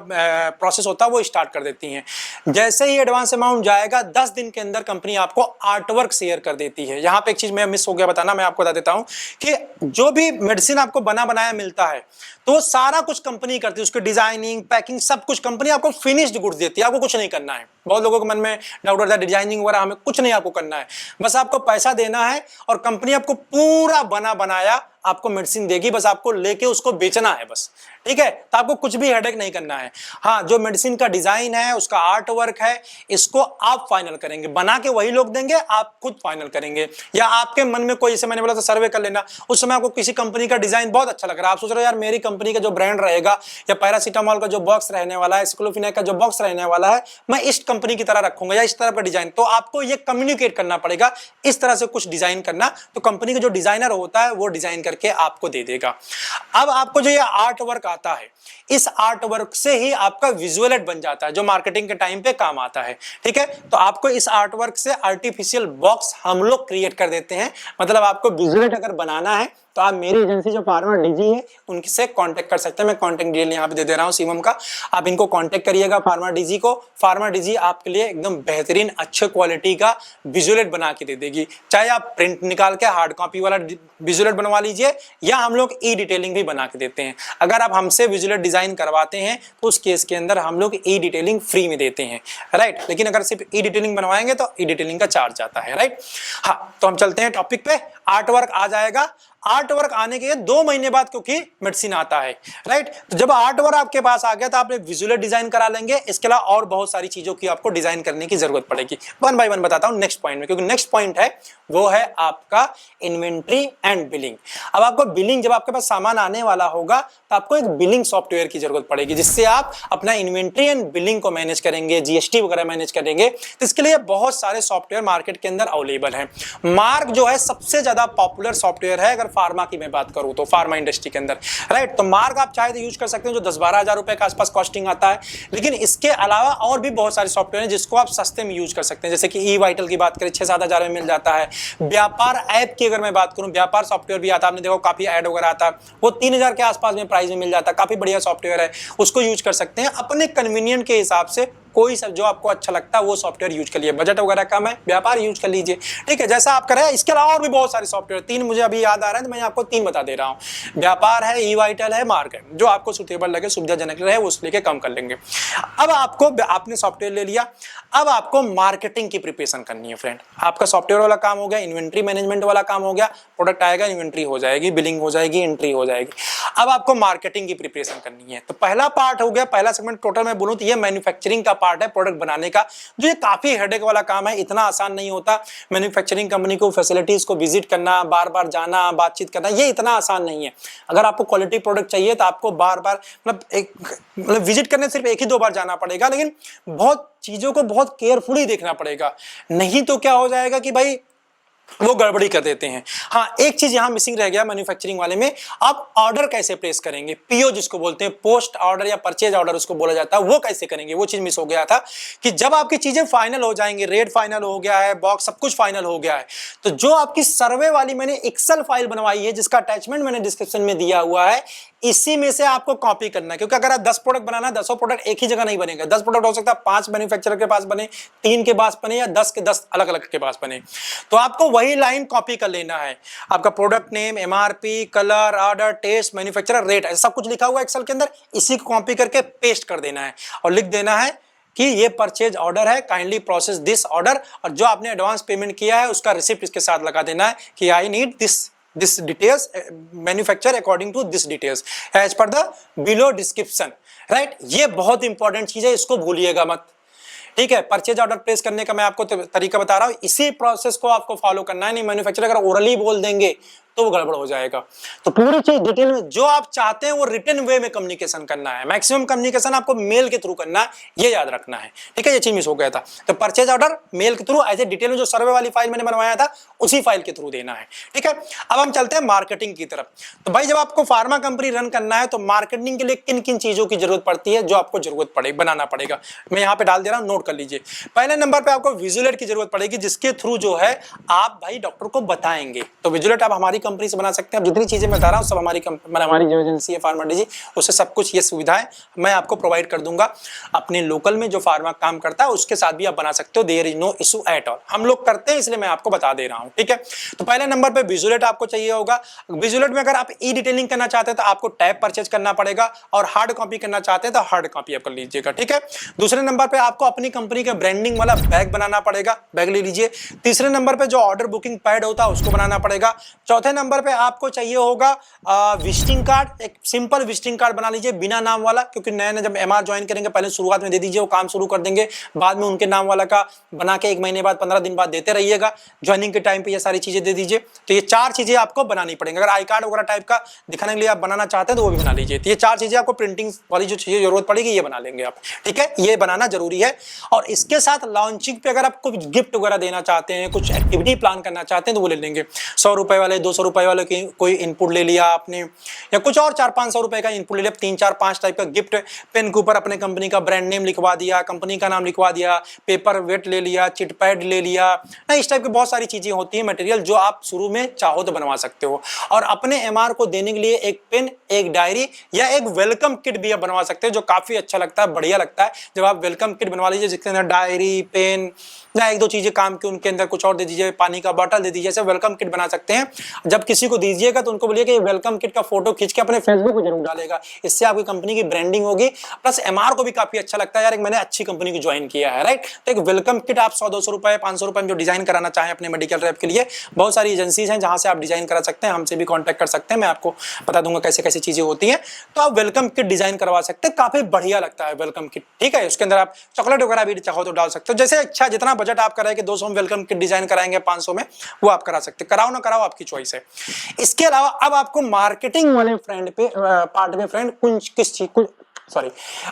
प्रोसेस होता है वो स्टार्ट कर देती हैं। जैसे ही एडवांस अमाउंट जाएगा 10 दिन के अंदर कंपनी आपको आर्टवर्क शेयर कर देती है। यहाँ पे एक चीज मैं मिस हो गया बताना, मैं आपको बता देता हूँ कि जो भी मेडिसिन आपको बना बनाया मिलता है तो सारा कुछ कंपनी करती है, उसकी डिजाइनिंग, पैकिंग, सब कुछ कंपनी आपको फिनिश्ड गुड्स देती है, आपको कुछ नहीं करना है। बहुत लोगों के मन में डाउट रहता है डिजाइनिंग वगैरह, हमें कुछ नहीं आपको करना है, बस आपको पैसा देना है और कंपनी आपको पूरा बना बनाया आपको मेडिसिन देगी, बस आपको लेके उसको बेचना है बस, ठीक है। तो आपको कुछ भी हेडेक नहीं करना है। हाँ, जो मेडिसिन का डिजाइन है, उसका आर्ट वर्क है, इसको आप फाइनल करेंगे, बना के वही लोग देंगे, आप खुद फाइनल करेंगे। या आपके मन में कोई, जैसे मैंने बोला था सर्वे कर लेना, उस समय आपको किसी कंपनी का डिजाइन बहुत अच्छा लग रहा है, आप सोच रहे हो यार मेरी कंपनी का जो ब्रांड रहेगा या पैरासीटामोल का जो बॉक्स रहने वाला है, साइक्लोफिनेक का जो बॉक्स रहने वाला है, मैं इस कंपनी की तरह रखूंगा या इस तरह का डिजाइन। तो आपको ये कम्युनिकेट करना पड़ेगा, इस तरह से कुछ डिजाइन करना। तो कंपनी का जो डिजाइनर होता है वो डिजाइन करके आपको दे देगा। अब आपको जो ये आर्ट वर्क आता है, इस आर्ट वर्क से ही आपका विजुअलेट बन जाता है जो मार्केटिंग के टाइम पे काम आता है। ठीक है, तो आपको इस आर्ट वर्क से आर्टिफिशियल बॉक्स हम लोग क्रिएट कर देते हैं। मतलब आपको विजुअलेट अगर बनाना है तो आप मेरी एजेंसी जो फार्मा डीजी है उनसे कांटेक्ट कर सकते हैं। मैं कांटेक्ट डिटेल यहाँ पे दे रहा हूँ शिवम का, आप इनको कांटेक्ट करिएगा फार्मा डीजी को। फार्मा डीजी आपके लिए एकदम बेहतरीन अच्छे क्वालिटी का विजुअलेट बना के दे देगी। चाहे आप प्रिंट निकाल के हार्ड कॉपी वाला विजुअलेट बनवा लीजिए या हम लोग ई डिटेलिंग भी बना के देते हैं। अगर आप हमसे विजुअलेट डिजाइन करवाते हैं तो उस केस के अंदर हम लोग ई डिटेलिंग फ्री में देते हैं, राइट। लेकिन अगर सिर्फ ई डिटेलिंग बनवाएंगे तो ई डिटेलिंग का चार्ज आता है, राइट। हाँ, तो हम चलते हैं टॉपिक पे। आर्ट वर्क आ जाएगा। आर्ट वर्क आने के 2 महीने बाद क्योंकि मेडिसिन आता है, राइट। तो जब आर्ट वर्क आपके पास आ गया तो आपने विजुअल डिजाइन करा लेंगे। इसके अलावा और बहुत सारी चीजों की आपको डिजाइन करने की जरूरत पड़ेगी। 1 बाय 1 बताता हूं नेक्स्ट पॉइंट में, क्योंकि नेक्स्ट पॉइंट है वो है आपका इन्वेंट्री एंड बिलिंग। अब आपको बिलिंग, जब आपके पास सामान आने वाला होगा तो आपको एक बिलिंग सॉफ्टवेयर की जरूरत पड़ेगी जिससे आप अपना इन्वेंट्री एंड बिलिंग को मैनेज करेंगे, जीएसटी वगैरह मैनेज करेंगे। तो इसके लिए बहुत सारे सॉफ्टवेयर मार्केट के अंदर अवेलेबल है। मार्क जो है सबसे ज्यादा पॉपुलर सॉफ्टवेयर है अगर फार्मा की मैं बात करूं तो, फार्मा इंडस्ट्री के अंदर, राइट। तो मार्क आप चाहे तो यूज कर सकते हैं जो 10-12 हजार रुपए के आसपास कॉस्टिंग आता है। लेकिन इसके अलावा और भी बहुत सारे सॉफ्टवेयर हैं जिसको आप सस्ते में यूज कर सकते हैं। जैसे कि ई वाइटल की बात करें 6-7 हजार में मिल जाता है। व्यापार ऐप की अगर मैं बात करूं, व्यापार सॉफ्टवेयर भी आता है, आपने देखो काफी ऐड वगैरह आता है, वो 3000 के आसपास में प्राइस में मिल जाता है। काफी बढ़िया सॉफ्टवेयर है, उसको यूज कर सकते हैं अपने कन्वीनियंट के हिसाब से। कोई सब जो आपको अच्छा लगता है वो सॉफ्टवेयर यूज कर लिए। बजट वगैरह कम है, व्यापार यूज कर लीजिए, ठीक है, जैसा आप करें। इसके अलावा और भी बहुत सारे सॉफ्टवेयर, 3 मुझे अभी याद आ रहा है तो मैं आपको 3 बता दे रहा हूं। व्यापार है, ई वाइटल है, मार्क है। जो आपको सुटेबल लगे, सुविधाजनक रहे, वो उस लेके कम कर लेंगे। अब आपने सॉफ्टवेयर ले लिया, अब आपको मार्केटिंग की प्रिपरेशन करनी है फ्रेंड। आपका सॉफ्टवेयर वाला काम हो गया, इन्वेंट्री मैनेजमेंट वाला काम हो गया, प्रोडक्ट आएगा, इन्वेंट्री हो जाएगी, बिलिंग हो जाएगी, एंट्री हो जाएगी। अब आपको मार्केटिंग की प्रिपरेशन करनी है। तो पहला पार्ट हो गया, पहला सेगमेंट टोटल मैं बोलूं तो ये मैन्युफैक्चरिंग का पार्ट है, प्रोडक्ट बनाने का, जो ये काफी हेडेक वाला काम है। इतना आसान नहीं होता मैन्युफैक्चरिंग कंपनी को फैसिलिटीज को विजिट करना, बार बार जाना, बातचीत करना, ये इतना आसान नहीं है। अगर आपको क्वालिटी प्रोडक्ट चाहिए तो आपको बार बार मतलब विजिट करने सिर्फ 1 ही 2 बार जाना पड़ेगा, लेकिन बहुत चीजों को बहुत केयरफुली देखना पड़ेगा। नहीं तो क्या हो जाएगा कि भाई वो गड़बड़ी कर देते हैं। हाँ, एक चीज यहां मिसिंग रह गया मैन्युफैक्चरिंग वाले में, आप ऑर्डर कैसे प्लेस करेंगे, पीओ जिसको बोलते हैं, पोस्ट ऑर्डर या परचेज ऑर्डर उसको बोला जाता है, वो कैसे करेंगे, वो चीज मिस हो गया था। कि जब आपकी चीजें फाइनल हो जाएंगी, रेट फाइनल हो गया है, बॉक्स सब कुछ फाइनल हो गया है, तो जो आपकी सर्वे वाली मैंने एक्सेल फाइल बनवाई है जिसका अटैचमेंट मैंने डिस्क्रिप्शन में दिया हुआ है, इसी में से आपको कॉपी करना है। क्योंकि अगर आप 10 प्रोडक्ट बनाना है, 10 प्रोडक्ट एक ही जगह नहीं बनेगा। 10 प्रोडक्ट हो सकता है 5 मैन्युफैक्चरर के पास बने, 3 के पास बने, या 10 के 10 अलग अलग के पास बने। तो आपको वही लाइन कॉपी कर लेना है। आपका product name, MRP, colour, order, test, manufacturer, rate, सब कुछ लिखा हुआ है एक्सेल के अंदर। इसी को कॉपी करके पेस्ट कर देना है और लिख देना है कि ये परचेज ऑर्डर है, काइंडली प्रोसेस दिस ऑर्डर। और जो आपने एडवांस पेमेंट किया है उसका रिसिप्ट इसके साथ लगा देना है कि I need this details manufacture according to this details as per the below description, right। ये बहुत इंपॉर्टेंट चीज है, इसको भूलिएगा मत, ठीक है। परचेज ऑर्डर प्लेस करने का मैं आपको तरीका बता रहा हूं, इसी प्रोसेस को आपको फॉलो करना है। नहीं मैन्युफैक्चरर अगर ओरली बोल देंगे तो वो गड़बड़ हो जाएगा। तो पूरी चीज डिटेल में जो आप चाहते हैं वो रिटन वे में कम्युनिकेशन करना है। मैक्सिमम कम्युनिकेशन आपको मेल के थ्रू करना है, ये याद रखना है, ठीक है। ये चीज मिस हो गया था। तो परचेज ऑर्डर मेल के थ्रू, ऐसे डिटेल में जो सर्वे वाली फाइल मैंने बनवाया था उसी फाइल के थ्रू देना है, ठीक है। अब हम चलते हैं मार्केटिंग की तरफ। तो भाई जब आपको फार्मा कंपनी रन करना है तो मार्केटिंग के लिए किन किन चीजों की जरूरत पड़ती है, जो आपको जरूरत पड़ेगी, बनाना पड़ेगा। मैं यहाँ पे डाल दे रहा हूँ, नोट कर लीजिए। पहले नंबर पे आपको विजुअलेट की जरूरत पड़ेगी, जिसके थ्रू जो है आप भाई डॉक्टर को बताएंगे। तो विजुअलेट आप हमारी कंपनी से बना सकते हैं। जितनी चीजें मैं बता रहा हूं सब हमारी जो एजेंसी है फार्मा डीजी, उससे सब कुछ ये सुविधाएं मैं आपको प्रोवाइड कर दूंगा। अपने लोकल में जो फार्मा काम करता है उसके साथ भी आप बना सकते हो, there is no issue at all. हम लोग करते हैं इसलिए मैं आपको बता दे रहा हूं, ठीक है। तो पहले नंबर पे विजुअलेट आपको चाहिए होगा। विजुअलेट में अगर आप ई डिटेलिंग करना चाहते हैं तो आपको टैब परचेज करना पड़ेगा, और हार्ड कॉपी करना चाहते हैं तो हार्ड कॉपी आप कर लीजिएगा, ठीक है। दूसरे नंबर पे आपको अपनी कंपनी का ब्रांडिंग वाला बैग बनाना पड़ेगा, बैग ले लीजिए। तीसरे नंबर पे जो ऑर्डर बुकिंग पैड होता है उसको बनाना पड़ेगा। चौथे नंबर पे आपको चाहिए होगा विजिटिंग कार्ड, एक सिंपल विजिटिंग कार्ड बना लीजिए बिना नाम वाला, क्योंकि नए जब एमआर ज्वाइन करेंगे पहले शुरुआत में दे दीजिए, वो काम शुरू कर देंगे, बाद में उनके नाम वाला का बना के 1 महीने बाद 15 दिन बाद देते रहिएगा। ज्वाइनिंग के टाइम पे ये सारी चीजें दे दीजिए। तो ये 4 चीजें आपको बनानी पड़ेंगी। अगर आई कार्ड वगैरह टाइप का दिखाने के लिए आप बनाना चाहते हैं तो वो भी बना लीजिए। तो ये 4 चीजें आपको प्रिंटिंग वाली जो चीजें जरूरत पड़ेगी ये बना लेंगे आप, ठीक है। ये बनाना जरूरी है। और इसके साथ लॉन्चिंग पे अगर आप कुछ गिफ्ट वगैरह देना चाहते हैं, कुछ एक्टिविटी प्लान करना चाहते हैं तो वो ले लेंगे। 100 रुपए वाले, 200 रुपए वाले की कोई इनपुट ले लिया आपने, या कुछ और 400-500 रुपए का इनपुट ले लिया, 3-4-5 टाइप का गिफ्ट, पेन के ऊपर अपने कंपनी का ब्रांड नेम लिखवा दिया, कंपनी का नाम लिखवा दिया, पेपर वेट ले लिया, चिट पैड ले लिया ना, इस टाइप की बहुत सारी चीजें होती है मटेरियल जो आप शुरू में चाहो तो बनवा सकते हो। और अपने एमआर को देने के लिए एक पेन, एक डायरी या एक वेलकम किट भी आप बनवा सकते हो, जो काफी अच्छा लगता है, बढ़िया लगता है जब आप वेलकम किट बनवा लीजिए जिसके अंदर डायरी, पेन या एक दो चीजें काम की, उनके अंदर कुछ और दे दीजिए, पानी का बॉटल दे दीजिए, ऐसे वेलकम किट बना सकते हैं। जब किसी को दीजिएगा तो उनको बोलिए कि वेलकम किट का फोटो खींच के अपने फेसबुक पे जरूर डालेगा, इससे आपकी कंपनी की ब्रांडिंग होगी, प्लस एमआर को भी काफी अच्छा लगता है यार, एक मैंने अच्छी कंपनी को ज्वाइन किया है, राइट। तो एक वेलकम किट आप 100-200 रुपए, 500 रुपए में जो डिजाइन कराना चाहें अपने मेडिकल रैप के लिए, बहुत सारी एजेंसीज हैं जहां से आप डिजाइन करा सकते हैं, हमसे भी कॉन्टैक्ट कर सकते हैं, मैं आपको बता दूंगा कैसे कैसे चीजें होती हैं। तो आप वेलकम किट डिजाइन करवा सकते हैं, काफी बढ़िया लगता है वेलकम किट, ठीक है। उसके अंदर आप चॉकलेट वगैरह भी चाहो तो डाल सकते हो, जैसे अच्छा जितना बजट आप कराए कि 200 में वेलकम किट डिजाइन कराएंगे, 500 में, वो आप करा सकते हैं, कराओ ना कराओ आपकी चॉइस है। इसके अलावा अब आपको मार्केटिंग वाले पार्ट में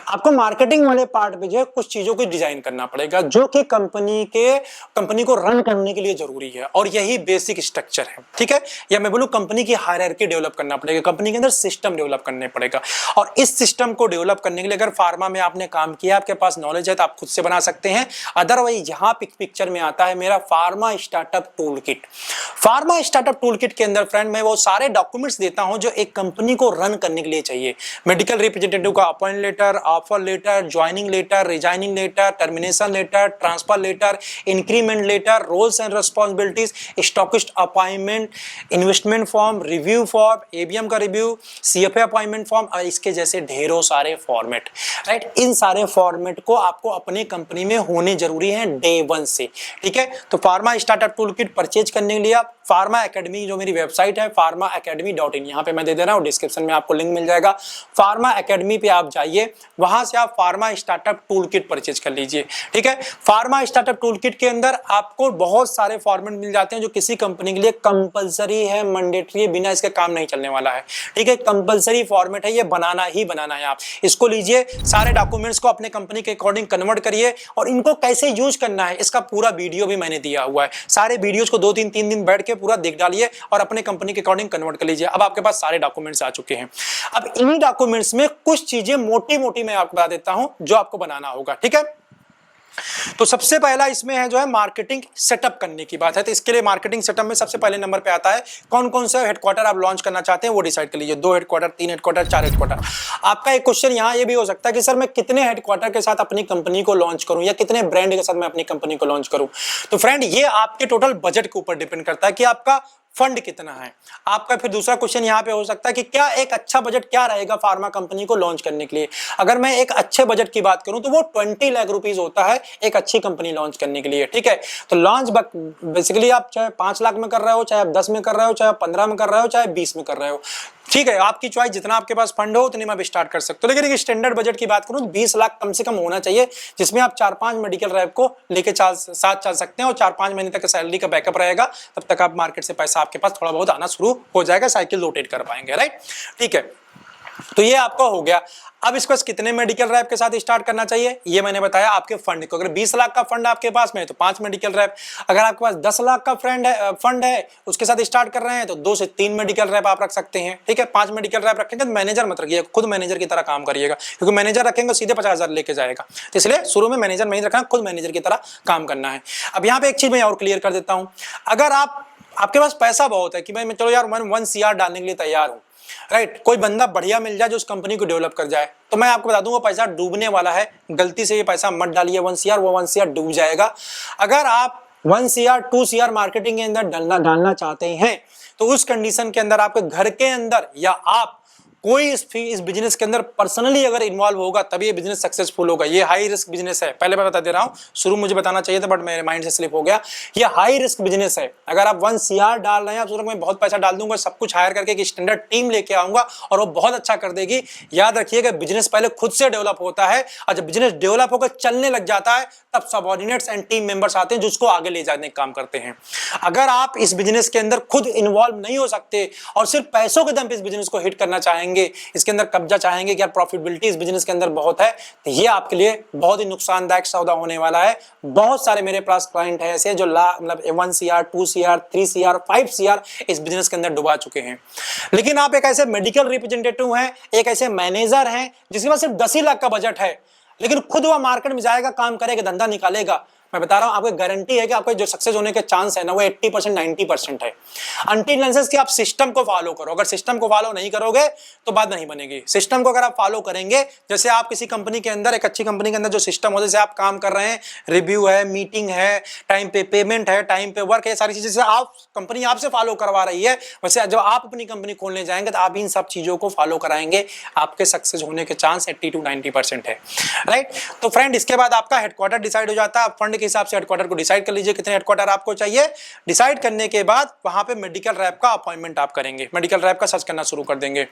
आपको मार्केटिंग वाले पार्ट पे जो है कुछ चीजों को डिजाइन करना पड़ेगा जो कि कंपनी को रन करने के लिए जरूरी है, और यही बेसिक स्ट्रक्चर है, ठीक है। या मैं बोलूं कंपनी की हायरार्की डेवलप करना पड़ेगा, कंपनी के अंदर सिस्टम डेवलप करने पड़ेगा, और इस सिस्टम को डेवलप करने के लिए अगर फार्मा में आपने काम किया, आपके पास नॉलेज है, तो आप खुद से बना सकते हैं। अदरवाइज यहां पिक्चर में आता है मेरा pharma startup tool kit. Pharma startup tool kit के अंदर फ्रेंड मैं वो सारे डॉक्यूमेंट्स देता हूं जो एक कंपनी को रन करने के लिए चाहिए। मेडिकल रिप्रेजेंटेटिव का appoint letter, offer letter, joining letter, resigning letter, termination letter, transfer letter, increment letter, roles and responsibilities, stockist appointment, investment form, review form, ABM का रिव्यू, सीएफए अपॉइंटमेंट फॉर्म, और इसके जैसे ढेरों सारे फॉर्मेट, राइट। इन सारे format को आपको अपनी कंपनी में होने जरूरी है डे 1 से, ठीक है। तो pharma startup tool kit purchase करने के लिए आप फार्मा एकेडमी, जो मेरी वेबसाइट है pharmaacademy.in, यहाँ पे मैं दे दे रहा हूँ, डिस्क्रिप्शन में आपको लिंक मिल जाएगा। फार्मा एकेडमी पे आप जाइए, वहां से आप pharma startup tool kit purchase कर लीजिए, ठीक है। फार्मा स्टार्टअप टूल किट के अंदर आपको बहुत सारे फॉर्मेट मिल जाते हैं जो किसी कंपनी के लिए कंपलसरी है, मैंडेटरी है, बिना इसके काम नहीं चलने वाला है, ठीक है। कंपलसरी फॉर्मेट है, ये बनाना ही बनाना है। आप इसको लीजिए, सारे डॉक्यूमेंट्स को अपने कंपनी के अकॉर्डिंग कन्वर्ट करिए, और इनको कैसे यूज करना है इसका पूरा वीडियो भी मैंने दिया हुआ है। सारे वीडियोज को 2-3 दिन बैठ के पूरा देख डालिए और अपने कंपनी के अकॉर्डिंग कन्वर्ट कर लीजिए। अब आपके पास सारे डॉक्यूमेंट्स आ चुके हैं। अब इन्हीं डॉक्यूमेंट्स में कुछ चीजें मोटी मैं आपको बता देता हूं जो आपको बनाना होगा, ठीक है। तो सबसे पहला इसमें है जो है मार्केटिंग सेटअप करने की बात है। तो इसके लिए मार्केटिंग सेटअप में सबसे पहले नंबर पे आता है कौन कौन सा हेडक्वार्टर आप लॉन्च करना चाहते हैं, वो डिसाइड कर लीजिए। 2 हेडक्वार्टर, 3 हेडक्वार्टर, 4 हेडक्वार्टर। आपका एक क्वेश्चन यहाँ ये भी हो सकता है कि सर मैं कितने हेडक्वार्टर के साथ अपनी कंपनी को लॉन्च करूं, या कितने ब्रांड के साथ मैं अपनी कंपनी को लॉन्च करूं। तो फ्रेंड ये आपके टोटल बजट के ऊपर डिपेंड करता है कि आपका फंड कितना है आपका। फिर दूसरा क्वेश्चन यहाँ पे हो सकता है कि क्या एक अच्छा बजट क्या रहेगा फार्मा कंपनी को लॉन्च करने के लिए। अगर मैं एक अच्छे बजट की बात करूं तो वो 20 लाख रुपीस होता है एक अच्छी कंपनी लॉन्च करने के लिए, ठीक है। तो लॉन्च बेसिकली आप चाहे 5 लाख में कर रहे हो, चाहे आप 10 में कर रहे हो, चाहे आप 15 में कर रहे हो, चाहे 20 में कर रहे हो, ठीक है। आपकी चॉइस, जितना आपके पास फंड हो उतने में आप स्टार्ट कर सकते हो। लेकिन एक स्टैंडर्ड बजट की बात करूं तो 20 लाख कम से कम होना चाहिए, जिसमें आप 4-5 मेडिकल रैप को लेके साथ चल सकते हैं, और 4-5 महीने तक सैलरी का बैकअप रहेगा। तब तक आप मार्केट से पैसा आपके पास थोड़ा बहुत आना शुरू हो जाएगा, साइकिल रोटेट कर पाएंगे, राइट, ठीक है। तो ये आपका हो गया। अब इसको कितने मेडिकल रैप के साथ स्टार्ट करना चाहिए ये मैंने बताया आपके फंड को। अगर 20 लाख का फंड आपके पास में है तो 5 मेडिकल रैप। अगर आपके पास 10 लाख का फंड है उसके साथ स्टार्ट कर रहे हैं तो 2 से 3 मेडिकल रैप आप रख सकते हैं, ठीक है। 5 मेडिकल रैप रखेंगे तो मैनेजर मत रखिएगा, खुद मैनेजर की तरह काम करिएगा, क्योंकि मैनेजर रखेंगे सीधे 50,000 लेके जाएगा। तो इसलिए शुरू में मैनेजर नहीं रखना, खुद मैनेजर की तरह काम करना है। अब यहाँ पे एक चीज मैं और क्लियर कर देता हूँ, अगर आपके पास पैसा बहुत है कि भाई मैं चलो यार 1 CR डालने के लिए तैयार हूँ, राइट, कोई बंदा बढ़िया मिल जाए जो उस कंपनी को डेवलप कर जाए, तो मैं आपको बता दूं वो पैसा डूबने वाला है। गलती से ये पैसा मत डालिए 1 CR, वो 1 CR डूब जाएगा। अगर आप 1 CR 2 CR मार्केटिंग के अंदर डालना चाहते हैं तो उस कंडीशन के अंदर आपके घर के अंदर या आप कोई इस बिजनेस के अंदर पर्सनली अगर इन्वॉल्व होगा तभी ये बिजनेस सक्सेसफुल होगा। ये हाई रिस्क बिजनेस है, पहले मैं बता दे रहा हूँ, शुरू मुझे बताना चाहिए था बट मेरे माइंड से स्लिप हो गया। ये हाई रिस्क बिजनेस है। अगर आप 1 CR डाल रहे हैं, आप सोच रहे हैं मैं बहुत पैसा डाल दूंगा, सब कुछ हायर करके एक स्टैंडर्ड टीम लेके आऊंगा और वो बहुत अच्छा कर देगी। याद रखिएगा बिजनेस पहले खुद से डेवलप होता है, और जब बिजनेस डेवलप होकर चलने लग जाता है तब सबऑर्डिनेट्स एंड टीम मेंबर्स आते हैं जो उसको आगे ले जाने का काम करते हैं। अगर आप इस बिजनेस के अंदर खुद इन्वॉल्व नहीं हो सकते और सिर्फ पैसों के दम पे इस बिजनेस को हिट करना चाहेंगे चाहेंगे, इसके अंदर कब्जा चाहेंगे कि यार प्रॉफिटेबिलिटी इस बिजनेस के अंदर बहुत है, तो ये आपके लिए बहुत ही नुकसानदायक सौदा होने वाला है। बहुत सारे मेरे पास क्लाइंट हैं ऐसे जो मतलब 1 CR 2 CR 3 CR 5 CR इस बिजनेस के अंदर डुबा चुके हैं। लेकिन आप एक ऐसे मेडिकल रिप्रेजेंटेटिव हैं, एक ऐसे मैनेजर हैं जिसके पास सिर्फ 10 ही लाख का बजट है, लेकिन खुद वह मार्केट में जाएगा, काम करेगा, धंधा निकालेगा। मैं बता रहा हूं आपको गारंटी है कि आपको जो सक्सेस होने के चांस है ना वो 80% 90% है। अनटिल अनलेस कि आप सिस्टम को फॉलो करो। अगर सिस्टम को फॉलो नहीं करोगे तो बात नहीं बनेगी। सिस्टम को अगर आप फॉलो करेंगे, जैसे आप किसी कंपनी के अंदर, एक अच्छी कंपनी के अंदर जो सिस्टम हो, जैसे आप काम कर रहे हैं, रिव्यू है, मीटिंग है, टाइम पे पेमेंट है, टाइम पे वर्क है, सारी चीजें जैसे आप कंपनी आपसे फॉलो करवा रही है, वैसे जब आप अपनी कंपनी खोलने जाएंगे तो आप इन सब चीजों को फॉलो कराएंगे, आपके सक्सेस होने के चांस 80 to 90% है। राइट। तो फ्रेंड, इसके बाद आपका हेडक्वार्टर डिसाइड हो जाता है। फंड के हिसाब से हेडक्वार्टर को डिसाइड कर लीजिए कितने हेडक्वार्टर आपको चाहिए। डिसाइड करने के बाद वहां पे मेडिकल रैप का अपॉइंटमेंट आप करेंगे, मेडिकल रैप का सर्च करना शुरू कर देंगे।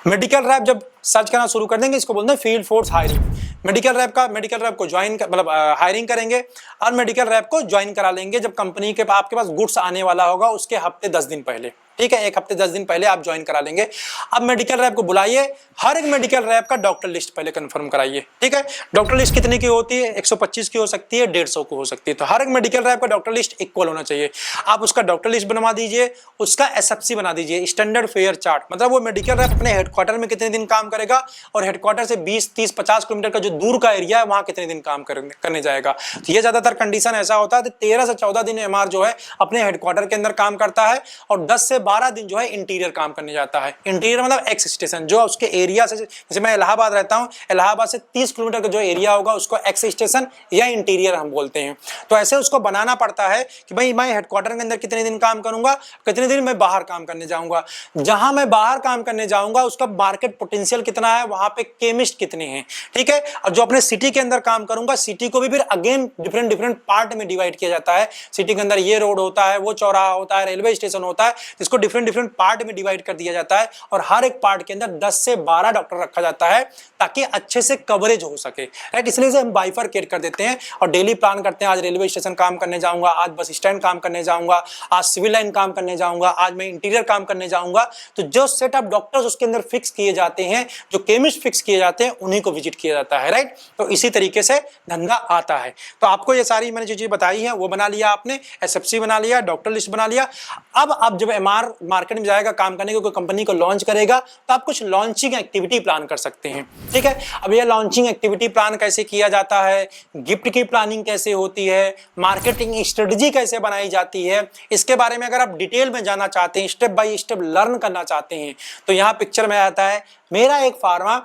मेडिकल रैप जब सर्च करना शुरू कर देंगे, इसको बोलते हैं field force hiring. Medical rap को ज्वाइन मतलब हायरिंग करेंगे और मेडिकल रैप को ज्वाइन करा लेंगे जब कंपनी के आपके पास गुड्स आने वाला होगा उसके हफ्ते 10 दिन पहले। ठीक है, 1 हफ्ते 10 दिन पहले आप ज्वाइन करा लेंगे। अब मेडिकल रैप को बुलाइए, हर एक मेडिकल रैप का डॉक्टर लिस्ट पहले कंफर्म कराइए। ठीक है, डॉक्टर लिस्ट कितने की होती है? 125 की हो सकती है, 150 की हो सकती है। तो हर एक मेडिकल रैप का डॉक्टर लिस्ट इक्वल होना चाहिए। आप उसका डॉक्टर लिस्ट बनवा दीजिए, उसका SFC बना दीजिए, स्टैंडर्ड फेयर चार्ट। मतलब वो मेडिकल रैप अपने हेडक्वार्टर में कितने दिन काम करेगा और हेडक्वार्टर से 20, 30, 50 किलोमीटर का जो दूर का एरिया है वहां कितने दिन काम करने जाएगा। तो ये ज्यादातर कंडीशन ऐसा होता है 13 से 14 दिन MR जो है अपने हेडक्वार्टर के अंदर काम करता है और 10 से 12 दिन जो है इंटीरियर काम करने जाता है। इंटीरियर मतलब एक्स स्टेशन, जो उसके एरिया से, जैसे मैं इलाहाबाद रहता हूं, इलाहाबाद से 30 किलोमीटर का जो एरिया होगा उसको एक्स स्टेशन या इंटीरियर हम बोलते हैं। तो ऐसे उसको बनाना पड़ता है कि भाई मैं हेडक्वार्टर के अंदर कितने दिन काम करूंगा, कितने दिन मैं बाहर काम करने जाऊंगा। जहां मैं बाहर काम करने जाऊंगा उसका मार्केट पोटेंशियल कितना है, वहां पे केमिस्ट कितने हैं। ठीक है, और जो अपने सिटी के अंदर काम करूंगा, सिटी को भी फिर अगेन डिफरेंट पार्ट में डिवाइड किया जाता है। सिटी के अंदर ये रोड होता है, वो चौराहा होता है, रेलवे स्टेशन होता है, जिसको डिफरेंट पार्ट में डिवाइड कर दिया जाता है और हर एक पार्ट के अंदर 10 से 12 डॉक्टर रखा जाता है ताकि अच्छे से कवरेज हो सके। राइट, इसलिए से हम बाइफरकेट कर देते हैं और डेली प्लान करते हैं। आज रेलवे स्टेशन काम करने जाऊंगा, आज बस स्टैंड काम करने जाऊंगा, आज सिविल लाइन काम करने जाऊंगा, आज मैं इंटीरियर काम करने जाऊंगा। तो जो सेट ऑफ डॉक्टर्स उसके अंदर फिक्स किए जाते हैं, जो केमिस्ट फिक्स किए जाते हैं, उन्हीं को विजिट किया जाता है। राइट, तो इसी तरीके से धंधा आता है। तो आपको ये सारी मैंने जो चीज बताई है वो बना लिया आपने, SFC बना लिया, डॉक्टर लिस्ट बना लिया। अब आप जब MR मार्केट में जाएगा काम करने को, कोई कंपनी को लॉन्च करेगा, तो आप कुछ लॉन्चिंग एक्टिविटी प्लान कर सकते हैं। ठीक है, अब ये लॉन्चिंग एक्टिविटी प्लान कैसे किया जाता है, गिफ्ट की प्लानिंग कैसे होती है, मार्केटिंग स्ट्रेटजी कैसे बनाई जाती है, इसके बारे में अगर आप डिटेल में जानना चाहते हैं, स्टेप बाय स्टेप लर्न करना चाहते हैं, तो यहाँ पिक्चर में आता है मेरा एक फार्मा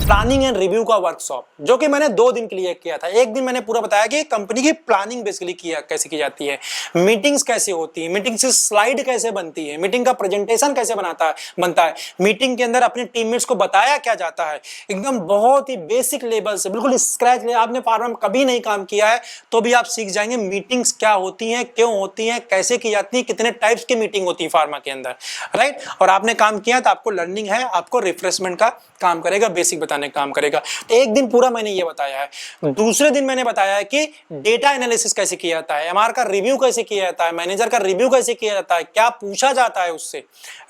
प्लानिंग एंड रिव्यू का वर्कशॉप, जो कि मैंने 2 दिन के लिए किया था। एक दिन मैंने पूरा बताया कि कंपनी की प्लानिंग बेसिकली कैसे की जाती है, मीटिंग्स कैसे होती है, मीटिंग से स्लाइड कैसे बनती है, मीटिंग का प्रेजेंटेशन कैसे बनता है, मीटिंग के अंदर अपने टीममेट्स को बताया क्या जाता है, एकदम बहुत ही बेसिक लेवल से, बिल्कुल स्क्रैच ले। आपने फार्मा में कभी नहीं काम किया है तो भी आप सीख जाएंगे मीटिंग्स क्या होती हैं, क्यों होती हैं, कैसे की जाती है, कितने टाइप्स की मीटिंग होती है फार्मा के अंदर। राइट, और आपने काम किया तो आपको लर्निंग है, आपको रिफ्रेशमेंट का काम करेगा, बेसिक बताने का काम करेगा। तो एक दिन पूरा मैंने ये बताया है। दूसरे दिन मैंने बताया है कि डेटा एनालिसिस कैसे किया जाता है, MR का रिव्यू कैसे किया जाता है, मैनेजर का रिव्यू कैसे किया जाता है, क्या पूछा जाता है उससे।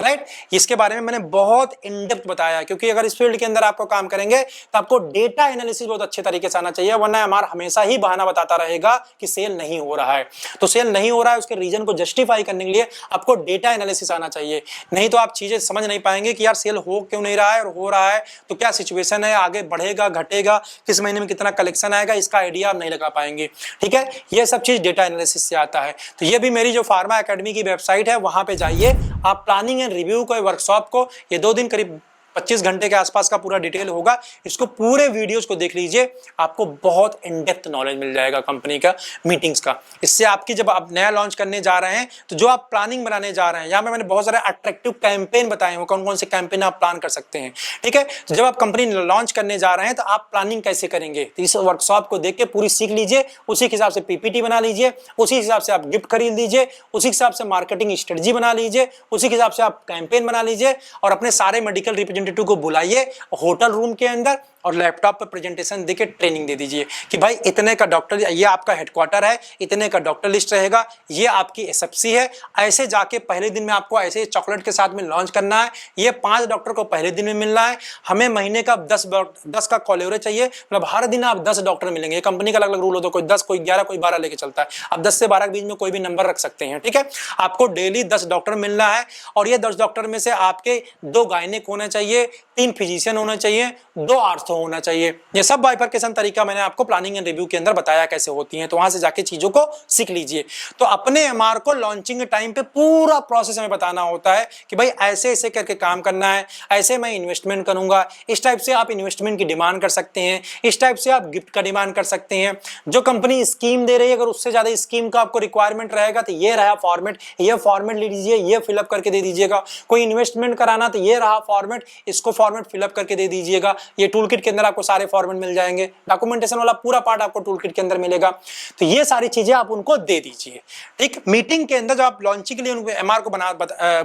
राइट, इसके बारे में मैंने बहुत इन डेप्थ बताया है, क्योंकि अगर इस फील्ड के अंदर आपको काम करेंगे तो आपको डेटा एनालिसिस बहुत अच्छे तरीके से आना चाहिए, वरना MR हमेशा ही बहाना बताता रहेगा कि सेल नहीं हो रहा है। तो सेल नहीं हो रहा है उसके रीजन को जस्टिफाई करने के लिए आपको डेटा एनालिसिस आना चाहिए, नहीं तो आप चीजें समझ नहीं पाएंगे कि यार सेल हो क्यों नहीं रहा है, और हो रहा है तो क्या सिचुएशन है, आगे बढ़ेगा घटेगा, किस महीने में कितना कलेक्शन आएगा, इसका आइडिया आप नहीं लगा पाएंगे। ठीक है, ये सब चीज डेटा एनालिसिस से आता है। तो ये भी मेरी जो फार्मा एकेडमी की वेबसाइट है वहां पे जाइए, आप प्लानिंग एंड रिव्यू को वर्कशॉप को, ये 2 दिन करीब 25 घंटे के आसपास का पूरा डिटेल होगा, इसको पूरे वीडियोस को देख लीजिए, आपको बहुत इन डेप्थ नॉलेज मिल जाएगा कंपनी का, मीटिंग्स का। इससे आपकी जब आप नया लॉन्च करने जा रहे हैं तो जो आप प्लानिंग बनाने जा रहे हैं, यहाँ पे मैंने बहुत सारे अट्रैक्टिव कैंपेन बताए हैं, कौन कौन से कैंपेन आप प्लान कर सकते हैं। ठीक है, तो जब आप कंपनी लॉन्च करने जा रहे हैं तो आप प्लानिंग कैसे करेंगे, तो इस वर्कशॉप को देख के पूरी सीख लीजिए, उसी के हिसाब से PPT बना लीजिए, उसी हिसाब से आप गिफ्ट खरीद लीजिए, उसी हिसाब से मार्केटिंग स्ट्रेटजी बना लीजिए, उसी के हिसाब से आप कैंपेन बना लीजिए और अपने सारे मेडिकल रिप्रेजेंटेटिव को बुलाइए होटल रूम के अंदर और लैपटॉप पर प्रेजेंटेशन देके ट्रेनिंग दे दीजिए कि भाई इतने का डॉक्टर, ये आपका हेडक्वार्टर है, इतने का डॉक्टर लिस्ट रहेगा, ये आपकी एसएफसी है। ऐसे जाके पहले दिन में आपको ऐसे चॉकलेट के साथ में लॉन्च करना है। ये 5 डॉक्टर को पहले दिन में मिलना है। हमें महीने का 10 का कॉल एवरेज चाहिए, मतलब हर दिन आप 10 डॉक्टर मिलेंगे। कंपनी का अलग अलग रूल होता है, कोई 10, कोई 11, कोई 12 लेके चलता है। आप 10 से 12 के बीच में कोई भी नंबर रख सकते हैं, ठीक है। आपको डेली 10 डॉक्टर मिलना है और ये 10 डॉक्टर में से आपके 2 गायनेक होना चाहिए, 3 फिजिशियन होना चाहिए, 2 आर्थो होना चाहिए। ये सब बाइफरकेशन तरीका मैंने आपको प्लानिंग एंड रिव्यू के अंदर बताया कैसे होती है, तो वहां से जाके चीजों को सीख लीजिए। तो अपने एमआर को लॉन्चिंग के टाइम पे पूरा प्रोसेस हमें बताना होता है कि भाई ऐसे ऐसे करके काम करना है, ऐसे मैं इन्वेस्टमेंट करूंगा, इस टाइप से आप इन्वेस्टमेंट की डिमांड कर सकते हैं, इस टाइप से आप गिफ्ट का डिमांड कर सकते हैं। जो कंपनी स्कीम दे रही है, अगर उससे ज्यादा स्कीम का आपको रिक्वायरमेंट रहेगा तो ये रहा फॉर्मेट, ये फॉर्मेट ले लीजिए, ये फिलअप करके दे दीजिएगा। कोई इन्वेस्टमेंट कराना तो ये रहा फॉर्मेट, इसको फॉर्मेट फिलअप करके दे दीजिएगा। ये टूल किट के अंदर आपको सारे फॉर्मेट मिल जाएंगे, डॉक्यूमेंटेशन वाला पूरा पार्ट आपको टूल किट के अंदर मिलेगा। तो ये सारी चीजें आप उनको दे दीजिए, ठीक। मीटिंग के अंदर जब आप लॉन्चिंग के लिए उनको एमआर को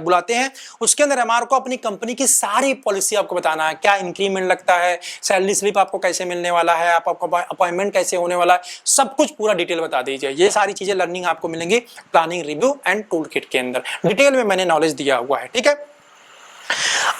बुलाते हैं, उसके अंदर एमआर को अपनी कंपनी की सारी पॉलिसी आपको बताना है, क्या इंक्रीमेंट लगता है, सैलरी स्लिप आपको कैसे मिलने वाला है, आपका अपॉइंटमेंट कैसे होने वाला है, सब कुछ पूरा डिटेल बता दीजिए। ये सारी चीजें लर्निंग आपको मिलेंगी planning review and tool kit के अंदर, डिटेल में मैंने नॉलेज दिया हुआ है, ठीक है।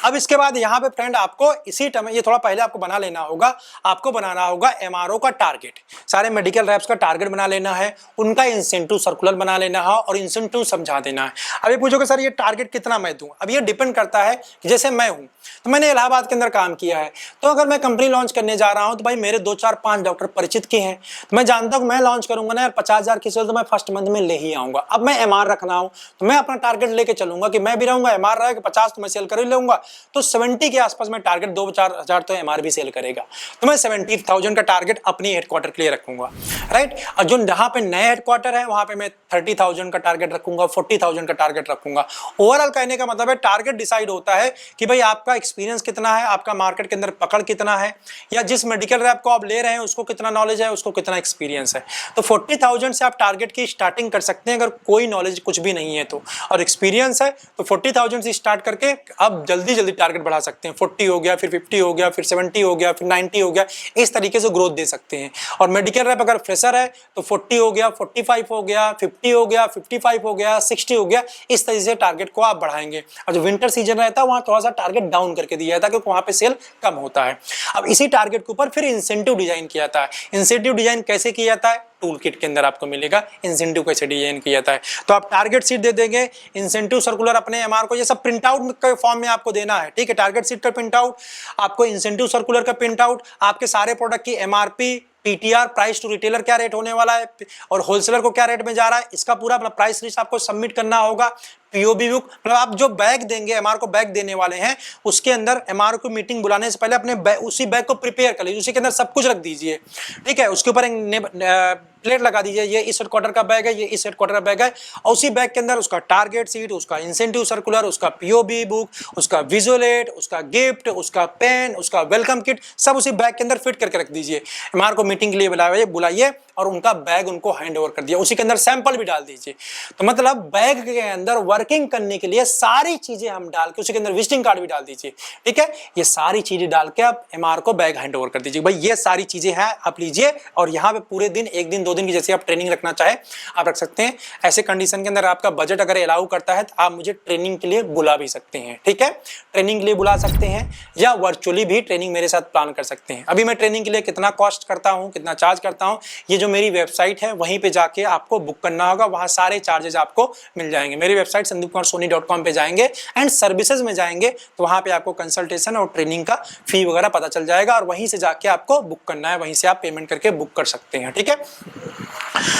अब इसके बाद यहाँ पे फ्रेंड आपको इसी टाइम ये थोड़ा पहले आपको बना लेना होगा, आपको बनाना होगा एमआरओ का टारगेट। सारे मेडिकल रैप्स का टारगेट बना लेना है, उनका इंसेंटिव सर्कुलर बना लेना है और इंसेंटिव समझा देना है। अब ये पूछोगे सर ये टारगेट कितना मैं दूं? अब ये डिपेंड करता है कि जैसे मैं हूं तो मैंने इलाहाबाद के अंदर काम किया है, तो अगर मैं कंपनी लॉन्च करने जा रहा हूं तो भाई मेरे 2, 4, 5 डॉक्टर परिचित के हैं, तो मैं जानता हूं मैं लॉन्च करूंगा ना यार 50,000 की सेल तो मैं फर्स्ट मंथ में ले ही आऊंगा। अब मैं एमआर रखना हूं तो मैं अपना टारगेट लेके चलूंगा कि मैं भी रहूंगा, एमआर रहेगा 50 तो मैं सेल कर ही लूंगा, तो 70 के आसपास में टारगेट 2-4 हजार तो एमआर भी सेल करेगा, तो मैं 70,000 का टारगेट अपनी हेडक्वार्टर के लिए रखूंगा, राइट। और जो जहां पे नए हेडक्वार्टर है वहां पे मैं 30,000 का टारगेट रखूंगा, 40,000 का टारगेट रखूंगा। ओवरऑल कहने का मतलब है टारगेट डिसाइड होता है कि भाई आपका एक्सपीरियंस कितना है, आपका मार्केट के अंदर पकड़ कितना है, या जिस मेडिकल रैप को आप ले रहे हैं उसको कितना नॉलेज है, उसको कितना एक्सपीरियंस है। तो 40,000 से आप टारगेट की स्टार्टिंग कर सकते हैं अगर कोई नॉलेज कुछ भी नहीं है तो, और एक्सपीरियंस है तो 40,000 से स्टार्ट करके आप जल्दी जल्दी टारगेट बढ़ा सकते हैं। 40 हो गया, फिर 50 हो गया, फिर 70 हो गया, फिर 90 हो गया, इस तरीके से ग्रोथ दे सकते हैं। और मेडिकल रैप अगर फ्रेशर है तो 40 हो गया, 45 हो गया, 50 हो गया, 55 हो गया, 60 हो गया, इस तरीके से टारगेट को आप बढ़ाएंगे। और जो विंटर सीजन रहता है वहां थोड़ा सा टारगेट डाउन करके दिया जाता है क्योंकि वहां पे सेल कम होता है। अब इसी टारगेट के ऊपर फिर इंसेंटिव डिजाइन किया जाता है। इंसेंटिव डिजाइन कैसे किया जाता है? टूल किट के अंदर आपको मिलेगा इंसेंटिव कैसे डिजाइन किया जाता है। तो आप टारगेट शीट दे देंगे, इंसेंटिव सर्कुलर अपने एमआर को, ये सब प्रिंट आउट के फॉर्म में आपको देना है, ठीक है। टारगेट शीट का प्रिंट आउट, आपको इंसेंटिव सर्कुलर का प्रिंट आउट, आपके सारे प्रोडक्ट की MRP, PTR price to retailer क्या रेट होने वाला है और होलसेलर को क्या रेट में जा रहा है, इसका पूरा अपना प्राइस लिस्ट आपको सबमिट करना होगा। पीओबी बुक, मतलब आप जो बैग देंगे एमआर को, बैग देने वाले हैं उसके अंदर एमआर को मीटिंग बुलाने से पहले अपने उसी बैग को प्रिपेयर कर लीजिए, उसी के अंदर सब कुछ रख दीजिए, ठीक है। उसके ऊपर एक प्लेट लगा दीजिए, ये इस हेडक्वार्टर का बैग है, ये इस हेडक्वार्टर का बैग है, और उसी बैग के अंदर उसका टारगेट शीट, उसका इंसेंटिव सर्कुलर, उसका पीओबी बुक, उसका विजुअलेट, उसका गिफ्ट, उसका पेन, उसका वेलकम किट, सब उसी बैग के अंदर फिट करके रख दीजिए। एमआर को मीटिंग के लिए बुलाइए और उनका बैग उनको हैंड ओवर कर दिया, उसी के अंदर सैंपल भी डाल दीजिए। तो मतलब बैग के अंदर वर्किंग करने के लिए सारी चीजें हम डाल के, उसी के अंदर विजिटिंग कार्ड भी डाल दीजिए, ठीक है। ये सारी चीजें डाल के आप एमआर को बैग हैंड ओवर कर दीजिए, भाई ये सारी चीजें हैं आप लीजिए। और यहाँ पे पूरे दिन, 1 दिन 2 दिन की जैसे आप ट्रेनिंग रखना चाहे आप रख सकते हैं। ऐसे कंडीशन के अंदर आपका बजट अगर अलाउ करता है तो आप मुझे ट्रेनिंग के लिए बुला भी सकते हैं, ठीक है। ट्रेनिंग के लिए बुला सकते हैं या वर्चुअली भी ट्रेनिंग मेरे साथ प्लान कर सकते हैं। अभी मैं ट्रेनिंग के लिए कितना कॉस्ट करता हूँ, कितना चार्ज करता हूँ, ये जो मेरी वेबसाइट है वहीं पे जाके आपको बुक करना होगा, वहां सारे चार्जेस आपको मिल जाएंगे। मेरी वेबसाइट sandeepkumarsoni.com पे जाएंगे एंड सर्विसेज में जाएंगे तो वहां पे आपको कंसल्टेशन और ट्रेनिंग का फी वगैरह पता चल जाएगा और वहीं से जाके आपको बुक करना है, वहीं से आप पेमेंट करके बुक कर सकते हैं, ठीक है।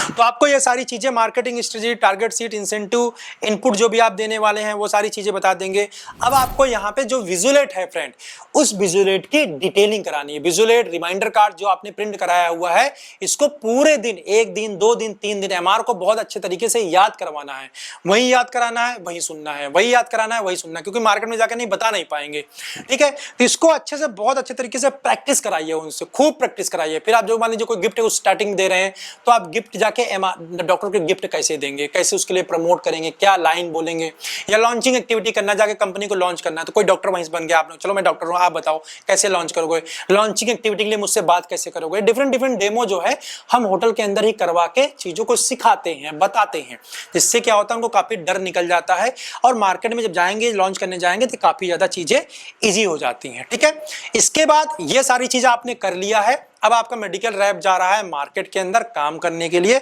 तो आपको ये सारी चीजें marketing strategy, target sheet, incentive, input जो भी आप देने वाले हैं वो सारी चीजें बता देंगे। अब आपको यहाँ पे जो विजुअलेट है फ्रेंड, उस विजुअलेट की डिटेलिंग करानी है। विजुअलेट रिमाइंडर कार्ड जो आपने प्रिंट कराया हुआ है, इसको पूरा पूरे दिन, एक दिन, 2 दिन, 3 दिन एमआर को बहुत अच्छे तरीके से याद करवाना है, वही याद कराना है, वही सुनना है, वही याद कराना है, वही सुनना है, क्योंकि मार्केट में जाकर नहीं बता नहीं पाएंगे। ठीक है, तो इसको अच्छे से, बहुत अच्छे तरीके से प्रैक्टिस कराइए, उनसे खूब प्रैक्टिस कराइए। फिर आप जो मान लीजिए कोई गिफ्ट स्टार्टिंग दे रहे हैं, तो आप गिफ्ट जाके डॉक्टर के गिफ्ट कैसे देंगे, कैसे उसके लिए प्रमोट करेंगे, क्या लाइन बोलेंगे, या लॉन्चिंग एक्टिविटी करना, जाके कंपनी को लॉन्च करना है, तो कोई डॉक्टर वहीं बन गया, आपने चलो मैं डॉक्टर हूं, आप बताओ कैसे लॉन्च करोगे, लॉन्चिंग एक्टिविटी के लिए मुझसे बात कैसे करोगे। डिफरेंट डिफरेंट डेमो जो है हम होटल के अंदर ही करवा के चीजों को सिखाते हैं, बताते हैं, जिससे क्या होता है उनको काफी डर निकल जाता है और मार्केट में जब जाएंगे, लॉन्च करने जाएंगे, तो काफी ज्यादा चीजें इजी हो जाती हैं। ठीक है, इसके बाद ये सारी चीजें आपने कर लिया है, अब आपका मेडिकल रैप जा रहा है मार्केट के अंदर काम करने के लिए।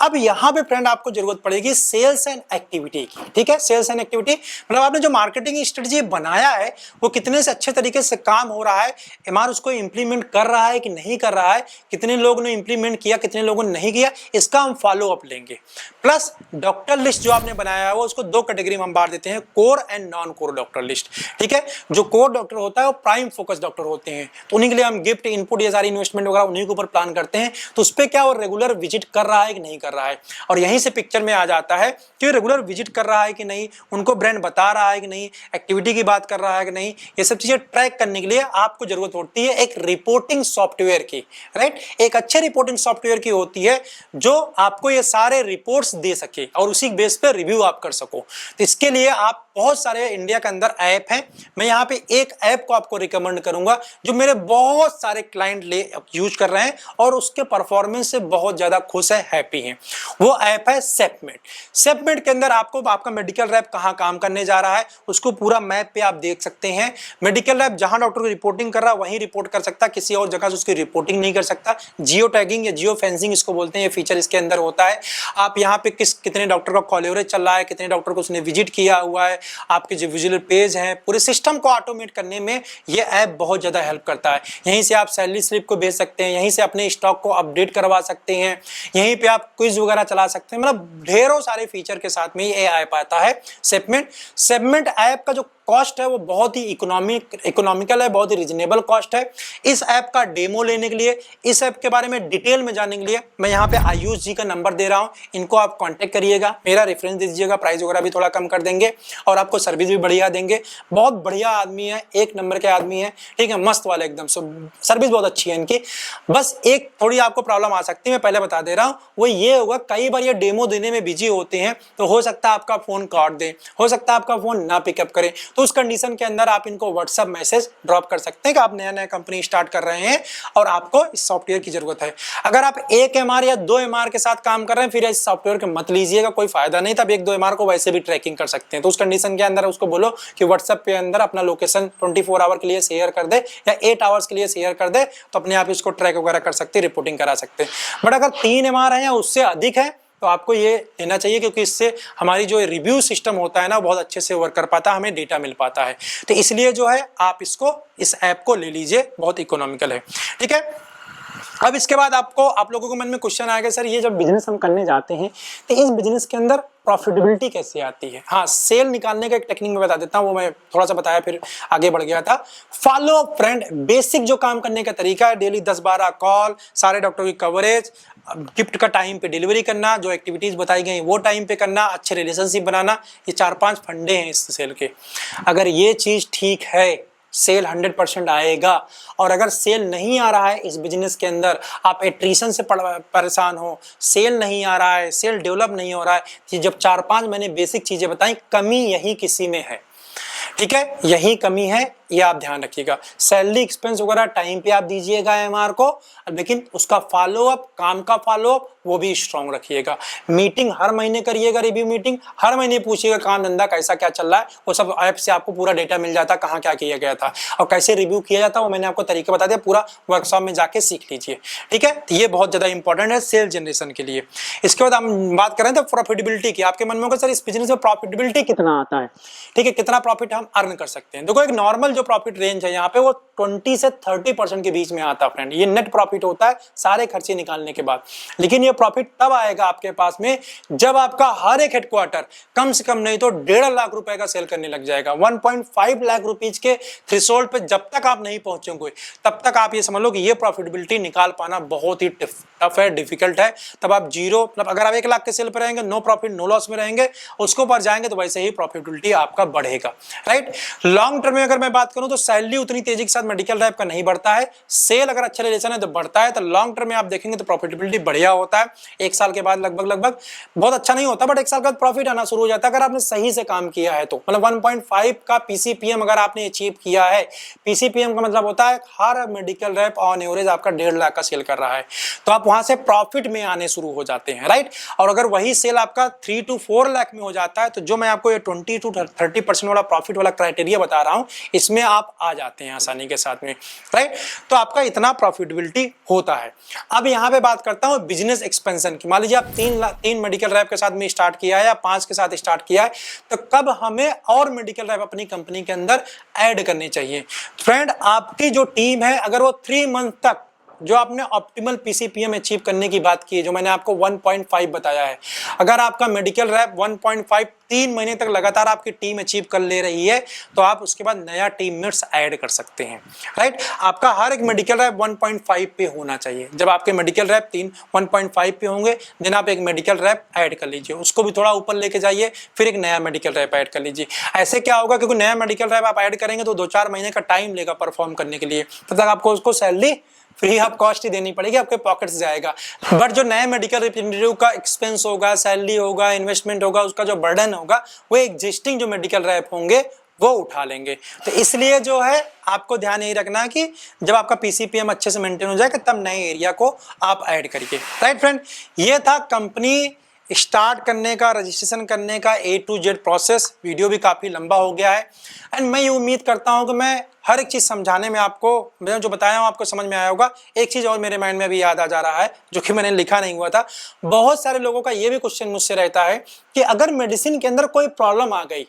अब यहां पे फ्रेंड आपको जरूरत पड़ेगी सेल्स एंड एक्टिविटी की। ठीक है, सेल्स एंड एक्टिविटी मतलब आपने जो मार्केटिंग स्ट्रेटजी बनाया है वो कितने से अच्छे तरीके से काम हो रहा है, एमआर उसको इंप्लीमेंट कर रहा है कि नहीं कर रहा है, कितने लोगों ने इंप्लीमेंट किया, कितने लोगों ने नहीं किया, इसका हम फॉलो अप लेंगे। प्लस डॉक्टर लिस्ट जो आपने बनाया है वो उसको 2 कैटेगरी में हम बांट देते हैं, core and non core doctor list. ठीक है, जो कोर डॉक्टर होता है वो प्राइम फोकस डॉक्टर होते हैं, तो उन्हीं के लिए हम गिफ्ट, इनपुट, ये सारी इन्वेस्टमेंट वगैरह उन्हीं के ऊपर प्लान करते हैं। तो उस पे क्या वो रेगुलर विजिट कर रहा है कि नहीं कर रहा है, और यहीं से पिक्चर में आ जाता है कि रेगुलर विजिट कर रहा है कि नहीं, उनको ब्रांड बता रहा है कि नहीं, एक्टिविटी की बात कर रहा है कि नहीं। ये सब चीजें ट्रैक करने के लिए आपको जरूरत होती है एक रिपोर्टिंग सॉफ्टवेयर की, राइट। एक अच्छे रिपोर्टिंग सॉफ्टवेयर की होती है जो आपको ये सारे रिपोर्ट्स दे सके और उसी बेस पे रिव्यू आप कर सको। तो इसके लिए आप, बहुत सारे इंडिया के अंदर ऐप हैं, मैं यहाँ पे एक ऐप को आपको रिकमेंड करूंगा जो मेरे बहुत सारे क्लाइंट ले यूज कर रहे हैं और उसके परफॉर्मेंस से बहुत ज्यादा खुश है, हैप्पी हैं। वो ऐप है सेपमेट। सेपमेट के अंदर आपको आपका मेडिकल रैप कहाँ काम करने जा रहा है उसको पूरा मैप पे आप देख सकते हैं। मेडिकल रैप जहां डॉक्टर की रिपोर्टिंग कर रहा है वहीं रिपोर्ट कर सकता, किसी और जगह से उसकी रिपोर्टिंग नहीं कर सकता। जियो टैगिंग या जियो फेंसिंग इसको बोलते हैं, ये फीचर इसके अंदर होता है। आप यहाँ पे कितने डॉक्टर का कॉल एवरेज चल रहा है, कितने डॉक्टर को उसने विजिट किया हुआ है, आपके जो विजुअल पेज हैं, पूरे सिस्टम को ऑटोमेट करने में ये ऐप बहुत ज्यादा हेल्प करता है। यहीं से आप सैलरी स्लिप को भेज सकते हैं, यहीं से अपने स्टॉक को अपडेट करवा सकते हैं, यहीं पे आप क्विज वगैरह चला सकते हैं, मतलब ढेरों सारे फीचर के साथ में ये ऐप आता है सेपमेट। सेपमेट ऐप का जो कॉस्ट है वो बहुत ही इकोनॉमिकल है, बहुत ही रीजनेबल कॉस्ट है। इस ऐप का डेमो लेने के लिए, इस ऐप के बारे में डिटेल में जानने के लिए मैं यहाँ पे आयुष जी का नंबर दे रहा हूँ, इनको आप कांटेक्ट करिएगा, मेरा रेफरेंस दे दीजिएगा, प्राइस वगैरह भी थोड़ा कम कर देंगे और आपको सर्विस भी बढ़िया देंगे। बहुत बढ़िया आदमी है, एक नंबर के आदमी है, ठीक है, मस्त वाले एकदम, सर्विस बहुत अच्छी है इनकी। बस एक थोड़ी आपको प्रॉब्लम आ सकती है, मैं पहले बता दे रहा हूँ, वो ये होगा कई बार ये डेमो देने में बिजी होते हैं तो हो सकता है आपका फोन काट दे, हो सकता है आपका फोन ना पिकअप करे, तो उस कंडीशन के अंदर आप इनको व्हाट्सएप मैसेज ड्रॉप कर सकते हैं कि आप नया नया कंपनी स्टार्ट कर रहे हैं और आपको इस सॉफ्टवेयर की जरूरत है। अगर आप 1 एमआर या 2 एमआर के साथ काम कर रहे हैं फिर इस सॉफ्टवेयर को मत लीजिएगा, कोई फायदा नहीं, तब 1-2 एमआर को वैसे भी ट्रैकिंग कर सकते हैं। तो उस कंडीशन के अंदर उसको बोलो कि व्हाट्सएप पे अंदर अपना लोकेशन 24 आवर के लिए शेयर कर दे या 8 आवर्स के लिए शेयर कर दे, तो अपने आप इसको ट्रैक वगैरह कर सकते हैं, रिपोर्टिंग करा सकते हैं। बट अगर 3 एमआर है या उससे अधिक है तो आपको ये लेना चाहिए, क्योंकि इससे हमारी जो रिव्यू सिस्टम होता है ना बहुत अच्छे से वर्क कर पाता है, हमें डेटा मिल पाता है। तो इसलिए जो है आप इसको, इस ऐप को ले लीजिए, बहुत इकोनॉमिकल है। ठीक है, अब इसके बाद आप लोगों को मन में क्वेश्चन आएगा, सर ये जब बिजनेस हम करने जाते हैं तो इस बिजनेस के अंदर प्रॉफिटेबिलिटी कैसे आती है। हाँ, सेल निकालने का एक टेक्निक मैं बता देता हूँ, वो मैं थोड़ा सा बताया फिर आगे बढ़ गया था। फॉलो अप फ्रेंड, बेसिक जो काम करने का तरीका है, डेली 10-12 कॉल, सारे डॉक्टर की कवरेज, गिफ्ट का टाइम पे डिलीवरी करना, जो एक्टिविटीज बताई गई वो टाइम पे करना, अच्छे रिलेशनशिप बनाना, ये 4-5 फंडे हैं इस सेल के। अगर ये चीज ठीक है सेल 100% आएगा। और अगर सेल नहीं आ रहा है इस बिजनेस के अंदर, आप एट्रीशन से परेशान हो, सेल नहीं आ रहा है, सेल डेवलप नहीं हो रहा है, ये जब 4-5 मैंने बेसिक चीजें बताई, कमी यही किसी में है। ठीक है, यही कमी है, ये आप ध्यान रखिएगा। सैलरी एक्सपेंस वगैरह टाइम पे आप दीजिएगा एमआर को, लेकिन उसका फॉलो अप, काम का फॉलो अप वो भी स्ट्रॉन्ग रखिएगा। मीटिंग हर महीने करिएगा, रिव्यू मीटिंग हर महीने पूछिएगा काम धंधा कैसा क्या चल रहा है, वो सब ऐप से आपको पूरा डेटा मिल जाता है, कहाँ क्या किया गया था और कैसे रिव्यू किया जाता है, वो मैंने आपको तरीका बता दिया, पूरा वर्कशॉप में जाके सीख लीजिए। ठीक है, तो ये बहुत ज्यादा इंपॉर्टेंट है सेल जनरेशन के लिए। इसके बाद हम बात करें तो प्रॉफिटेबिलिटी की। आपके मन में होगा सर इस बिजनेस में प्रॉफिटेबिलिटी कितना आता है, ठीक है, कितना प्रॉफिट हम अर्न कर सकते हैं। देखो एक नॉर्मल जो प्रॉफिट रेंज है यहाँ पे वो 20 से 30% के बीच में आता है फ्रेंड। ये नेट प्रॉफिट होता है सारे खर्चे निकालने के बाद। लेकिन ये प्रॉफिट तब आएगा आपके पास में जब आपका हर एक हेडक्वार्टर कम से कम नहीं तो 1.5 लाख रुपए का सेल करने लग जाएगा। 1.5 लाख रुपीज के थ्रेशोल्ड पे जब तक आप नहीं पहुंचोगे तब तक आप ये समझ लो कि ये प्रॉफिटेबिलिटी निकाल पाना बहुत ही टफ है, डिफिकल्ट है। तब आप जीरो, मतलब अगर आप 1 लाख के सेल पर रहेंगे, नो प्रॉफिट नो लॉस में रहेंगे, उसको पर जाएंगे तो वैसे ही प्रॉफिटेबिलिटी आपका बढ़ेगा, राइट। लॉन्ग टर्म में अगर मैं बात करूं तो सैलरी उतनी तेजी के साथ मेडिकल रैप का नहीं बढ़ता है, सेल अगर अच्छा रिलेशन है तो बढ़ता है। तो लॉन्ग टर्म में आप देखेंगे तो प्रॉफिटेबिलिटी बढ़िया होता है। 1 साल के बाद लगभग बहुत अच्छा नहीं होता, बट 1 साल के बाद प्रॉफिट आना शुरू हो जाता है अगर आपने सही से काम किया है तो। मतलब 1.5 का पीसीपीएम अगर आपने अचीव किया है, पीसीपीएम का मतलब होता है हर मेडिकल रैप ऑन एवरेज आपका 1.5 लाख का सेल कर रहा है, तो आप वहां से प्रॉफिट में आने शुरू हो जाते हैं, राइट। और अगर वही सेल आपका 3 to 4 लाख में हो जाता है तो जो मैं आपको ये 20 to 30% वाला प्रॉफिट वाला क्राइटेरिया बता रहा हूं इसमें आप आ जाते हैं आसानी के साथ में, राइट। तो आपका इतना प्रॉफिटेबिलिटी होता है। अब यहां पे बात करता हूं बिजनेस एक्सपेंशन की। मान लीजिए आप 3 मेडिकल रैप के साथ में स्टार्ट किया है या 5 के साथ स्टार्ट किया है, तो कब हमें और मेडिकल रैप अपनी कंपनी के अंदर ऐड करने चाहिए। फ्रेंड, आपकी जो टीम है अगर वो 3 मंथ तक जो आपने ऑप्टिमल पीसीपीएम अचीव करने की बात की है, जो मैंने आपको 1.5 बताया है, अगर आपका मेडिकल रैप 1.5 3 महीने तक लगातार आपकी टीम अचीव कर ले रही है तो आप उसके बाद नया टीममेट्स ऐड कर सकते हैं, राइट। आपका हर एक मेडिकल रैप 1.5 पे होना चाहिए। जब आपके मेडिकल रैप 1.5 पे होंगे देन आप एक मेडिकल रैप ऐड कर लीजिए, उसको भी थोड़ा ऊपर लेके जाइए, फिर एक नया मेडिकल रैप ऐड कर लीजिए। ऐसे क्या होगा, क्योंकि नया मेडिकल रैप आप ऐड करेंगे तो 2-4 महीने का टाइम लेगा परफॉर्म करने के लिए, तब तक आपको उसको सैलरी फ्री ऑफ कॉस्ट ही देनी पड़ेगी, आपके पॉकेट से जाएगा। बट जो नए मेडिकल रिप्रेजेंटेटिव का एक्सपेंस होगा, सैलरी होगा, इन्वेस्टमेंट होगा, उसका जो बर्डन होगा वो एग्जिस्टिंग जो मेडिकल रैप होंगे वो उठा लेंगे। तो इसलिए जो है आपको ध्यान यही रखना है कि जब आपका पीसीपीएम अच्छे से मेंटेन हो जाएगा तब नए एरिया को आप ऐड करिए, राइट फ्रेंड। ये था कंपनी स्टार्ट करने का, रजिस्ट्रेशन करने का A to Z process. Video भी काफ़ी लंबा हो गया है एंड मैं ये उम्मीद करता हूँ कि मैं हर एक चीज़ समझाने में आपको, मैंने जो बताया हूँ आपको समझ में आया होगा। एक चीज़ और मेरे माइंड में अभी याद आ जा रहा है जो कि मैंने लिखा नहीं हुआ था। बहुत सारे लोगों का ये भी क्वेश्चन मुझसे रहता है कि अगर मेडिसिन के अंदर कोई प्रॉब्लम आ गई,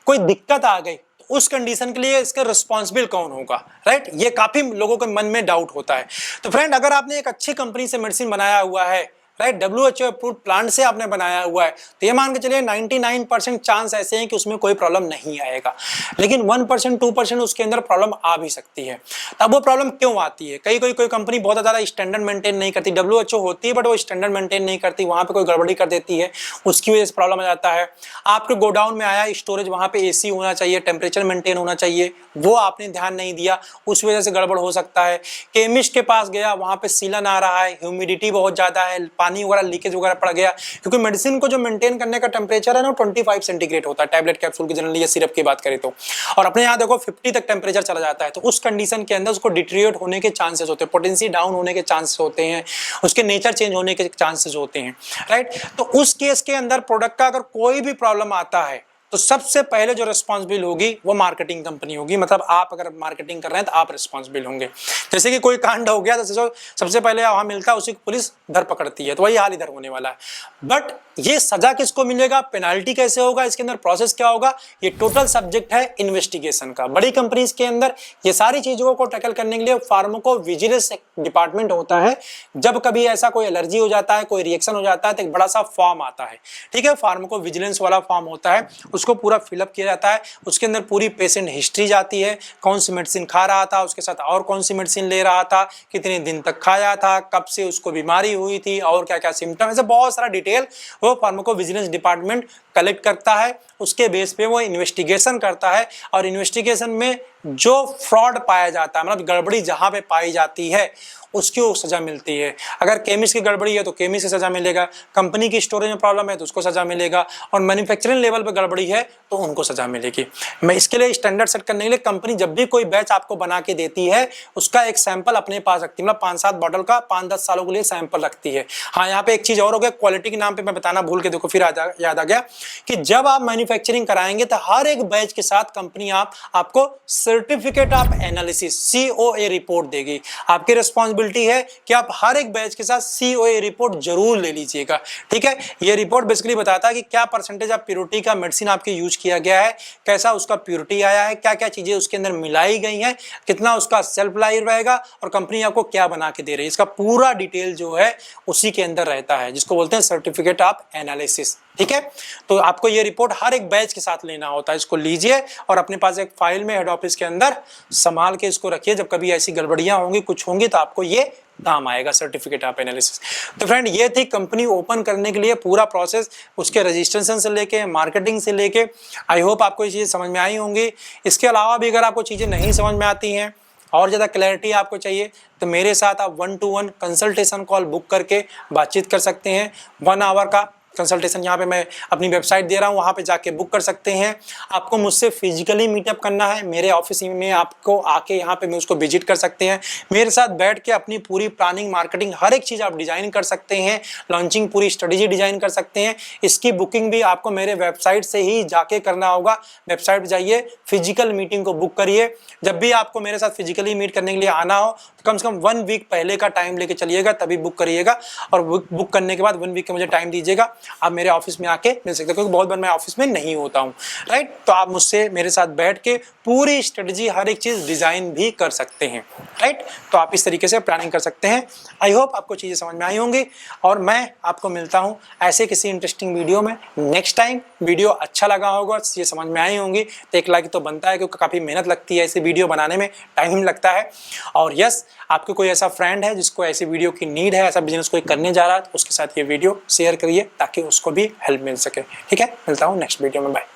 कोई दिक्कत आ गई, तो उस कंडीशन के लिए इसका रिस्पॉन्सिबल कौन होगा, राइट। ये काफ़ी लोगों के मन में डाउट होता है। तो फ्रेंड, अगर आपने एक अच्छी कंपनी से मेडिसिन बनाया हुआ है, राइट, WHO अप्रूव्ड प्लांट से आपने बनाया हुआ है, तो ये मान के चलिए 99% चांस ऐसे हैं कि उसमें कोई प्रॉब्लम नहीं आएगा। लेकिन 1% 2% उसके अंदर प्रॉब्लम आ भी सकती है। तब वो प्रॉब्लम क्यों आती है? कोई कंपनी बहुत ज़्यादा स्टैंडर्ड मेंटेन नहीं करती, WHO होती है बट वो स्टैंडर्ड मेंटेन नहीं करती, वहाँ पे कोई गड़बड़ी कर देती है, उसकी वजह से प्रॉब्लम आ जाता है। आपके गोडाउन में आया स्टोरेज, वहाँ पे AC होना चाहिए, टेम्परेचर मेंटेन होना चाहिए, वो आपने ध्यान नहीं दिया, उस वजह से गड़बड़ हो सकता है। केमिस्ट के पास गया, वहाँ पे सीलन आ रहा है, ह्यूमिडिटी बहुत ज़्यादा है, पानी वगैरह लीकेज वगैरह पड़ गया, क्योंकि मेडिसिन को जो मेंटेन करने का टेम्परेचर है ना 25 सेंटीग्रेड होता है टैबलेट कैप्सूल की जनरली या सिरप की बात करें तो, और अपने यहाँ देखो 50 तक टेम्परेचर चला जाता है। तो उस कंडीशन के अंदर उसको डिटेरियोरेट होने के चांसेस होते हैं, पोटेंसी डाउन होने के चांसेस होते हैं, उसके नेचर चेंज होने के चांसेस होते हैं, राइट। तो उस केस के अंदर प्रोडक्ट का अगर कोई भी प्रॉब्लम आता है तो सबसे पहले जो रिस्पॉन्सिबल होगी वो मार्केटिंग कंपनी होगी। मतलब आप अगर मार्केटिंग कर रहे हैं तो आप रिस्पॉन्सिबल होंगे। जैसे कि कोई कांड हो गया तो सबसे पहले वहां मिलता है, उसी को पुलिस धर पकड़ती है, तो वही हाल इधर होने वाला है। बट ये सजा किसको मिलेगा, पेनाल्टी कैसे होगा, इसके अंदर प्रोसेस क्या होगा, ये टोटल सब्जेक्ट है इन्वेस्टिगेशन का। बड़ी कंपनीज के अंदर ये सारी चीजों को टैकल करने के लिए फार्माको विजिलेंस डिपार्टमेंट होता है। जब कभी ऐसा कोई एलर्जी हो जाता है, कोई रिएक्शन हो जाता है, तो एक बड़ा सा फॉर्म आता है, ठीक है, फार्माको विजिलेंस वाला फॉर्म होता है, उसको पूरा फिलअप किया जाता है। उसके अंदर पूरी पेशेंट हिस्ट्री जाती है, कौन सी मेडिसिन खा रहा था, उसके साथ और कौन सी मेडिसिन ले रहा था, कितने दिन तक खाया था, कब से उसको बीमारी हुई थी, और क्या क्या सिम्टम, ऐसे बहुत सारा डिटेल वो फार्माको विजिलेंस डिपार्टमेंट कलेक्ट करता है। उसके बेस पे वो इन्वेस्टिगेशन करता है, और इन्वेस्टिगेशन में जो फ्रॉड पाया जाता है, मतलब गड़बड़ी जहां पे पाई जाती है उसकी सजा मिलती है। अगर केमिस्ट की गड़बड़ी है तो केमिस्ट से सजा मिलेगा, कंपनी की स्टोरेज में प्रॉब्लम है तो उसको सजा मिलेगा, और मैन्युफैक्चरिंग लेवल पे गड़बड़ी है तो उनको सजा मिलेगी। मैं इसके लिए स्टैंडर्ड सेट करने के लिए कंपनी जब भी कोई बैच आपको बना के देती है उसका एक सैंपल अपने पास रखती है, मतलब 5-7 बॉटल का 5-10 सालों के लिए सैंपल रखती है। हाँ, यहाँ पे एक चीज और हो गया, क्वालिटी के नाम पे मैं बताना भूल के, देखो फिर याद आ गया। कि जब आप मैन्युफैक्चरिंग कराएंगे तो हर एक बैच के साथ कंपनी आपको certificate of analysis COA report देगी। आपकी रिस्पॉन्सिबिलिटी है कि आप हर एक बैच के साथ COA रिपोर्ट जरूर ले लीजिएगा, ठीक है। ये रिपोर्ट बेसिकली बताता है कि क्या परसेंटेज ऑफ प्योरिटी का मेडिसिन आपके यूज किया गया है, कैसा उसका प्योरिटी आया है, क्या क्या चीजें उसके अंदर मिलाई गई हैं, कितना उसका सेल्फ लाइफ रहेगा और कंपनी आपको क्या बना के दे रही है, इसका पूरा डिटेल जो है उसी के अंदर रहता है, जिसको बोलते हैं सर्टिफिकेट ऑफ एनालिसिस, ठीक है। तो आपको ये रिपोर्ट हर एक बैच के साथ लेना होता है। इसको लीजिए और अपने पास एक फाइल में हेड ऑफिस के अंदर संभाल के इसको रखिए। जब कभी ऐसी गड़बड़ियां होंगी, कुछ होंगी, तो आपको ये काम आएगा, सर्टिफिकेट ऑफ एनालिसिस। तो फ्रेंड, ये थी कंपनी ओपन करने के लिए पूरा प्रोसेस, उसके रजिस्ट्रेशन से लेके मार्केटिंग से लेके। आई होप आपको ये चीजें समझ में आई होंगी। इसके अलावा भी अगर आपको चीजें नहीं समझ में आती हैं, और ज़्यादा क्लैरिटी आपको चाहिए, तो मेरे साथ आप 1-to-1 कंसल्टेशन कॉल बुक करके बातचीत कर सकते हैं। 1 आवर का कंसल्टेशन यहाँ पे मैं अपनी वेबसाइट दे रहा हूँ, वहाँ पे जाके बुक कर सकते हैं। आपको मुझसे फिजिकली मीटअप करना है, मेरे ऑफिस में आपको आके यहाँ पे मैं उसको विजिट कर सकते हैं। मेरे साथ बैठ के अपनी पूरी प्लानिंग, मार्केटिंग, हर एक चीज़ आप डिजाइन कर सकते हैं। लॉन्चिंग पूरी स्ट्रेटेजी डिजाइन कर सकते हैं। इसकी बुकिंग भी आपको मेरे वेबसाइट से ही जाके करना होगा। वेबसाइट पर जाइए, फिजिकल मीटिंग को बुक करिए। जब भी आपको मेरे साथ फिजिकली मीट करने के लिए आना हो तो कम से कम 1 वीक पहले का टाइम लेके चलिएगा, तभी बुक करिएगा। और बुक करने के बाद 1 वीक का मुझे टाइम दीजिएगा, आप मेरे ऑफिस में आके मिल सकते हैं, क्योंकि बहुत बार मैं ऑफिस में नहीं होता हूँ, राइट। तो आप मुझसे मेरे साथ बैठ के पूरी स्ट्रेटजी, हर एक चीज डिजाइन भी कर सकते हैं, राइट। तो आप इस तरीके से प्लानिंग कर सकते हैं। आई होप आपको चीजें समझ में आई होंगी और मैं आपको मिलता हूँ ऐसे किसी इंटरेस्टिंग वीडियो में नेक्स्ट टाइम। वीडियो अच्छा लगा होगा, ये समझ में आई होंगी तो एक लाइक तो बनता है, क्योंकि काफी मेहनत लगती है, ऐसे वीडियो बनाने में टाइम लगता है। और यस, आपको कोई ऐसा फ्रेंड है जिसको ऐसी वीडियो की नीड है, ऐसा बिजनेस कोई करने जा रहा है, तो उसके साथ ये वीडियो शेयर करिए ताकि उसको भी हेल्प मिल सके, ठीक है। मिलता हूँ नेक्स्ट वीडियो में, बाय।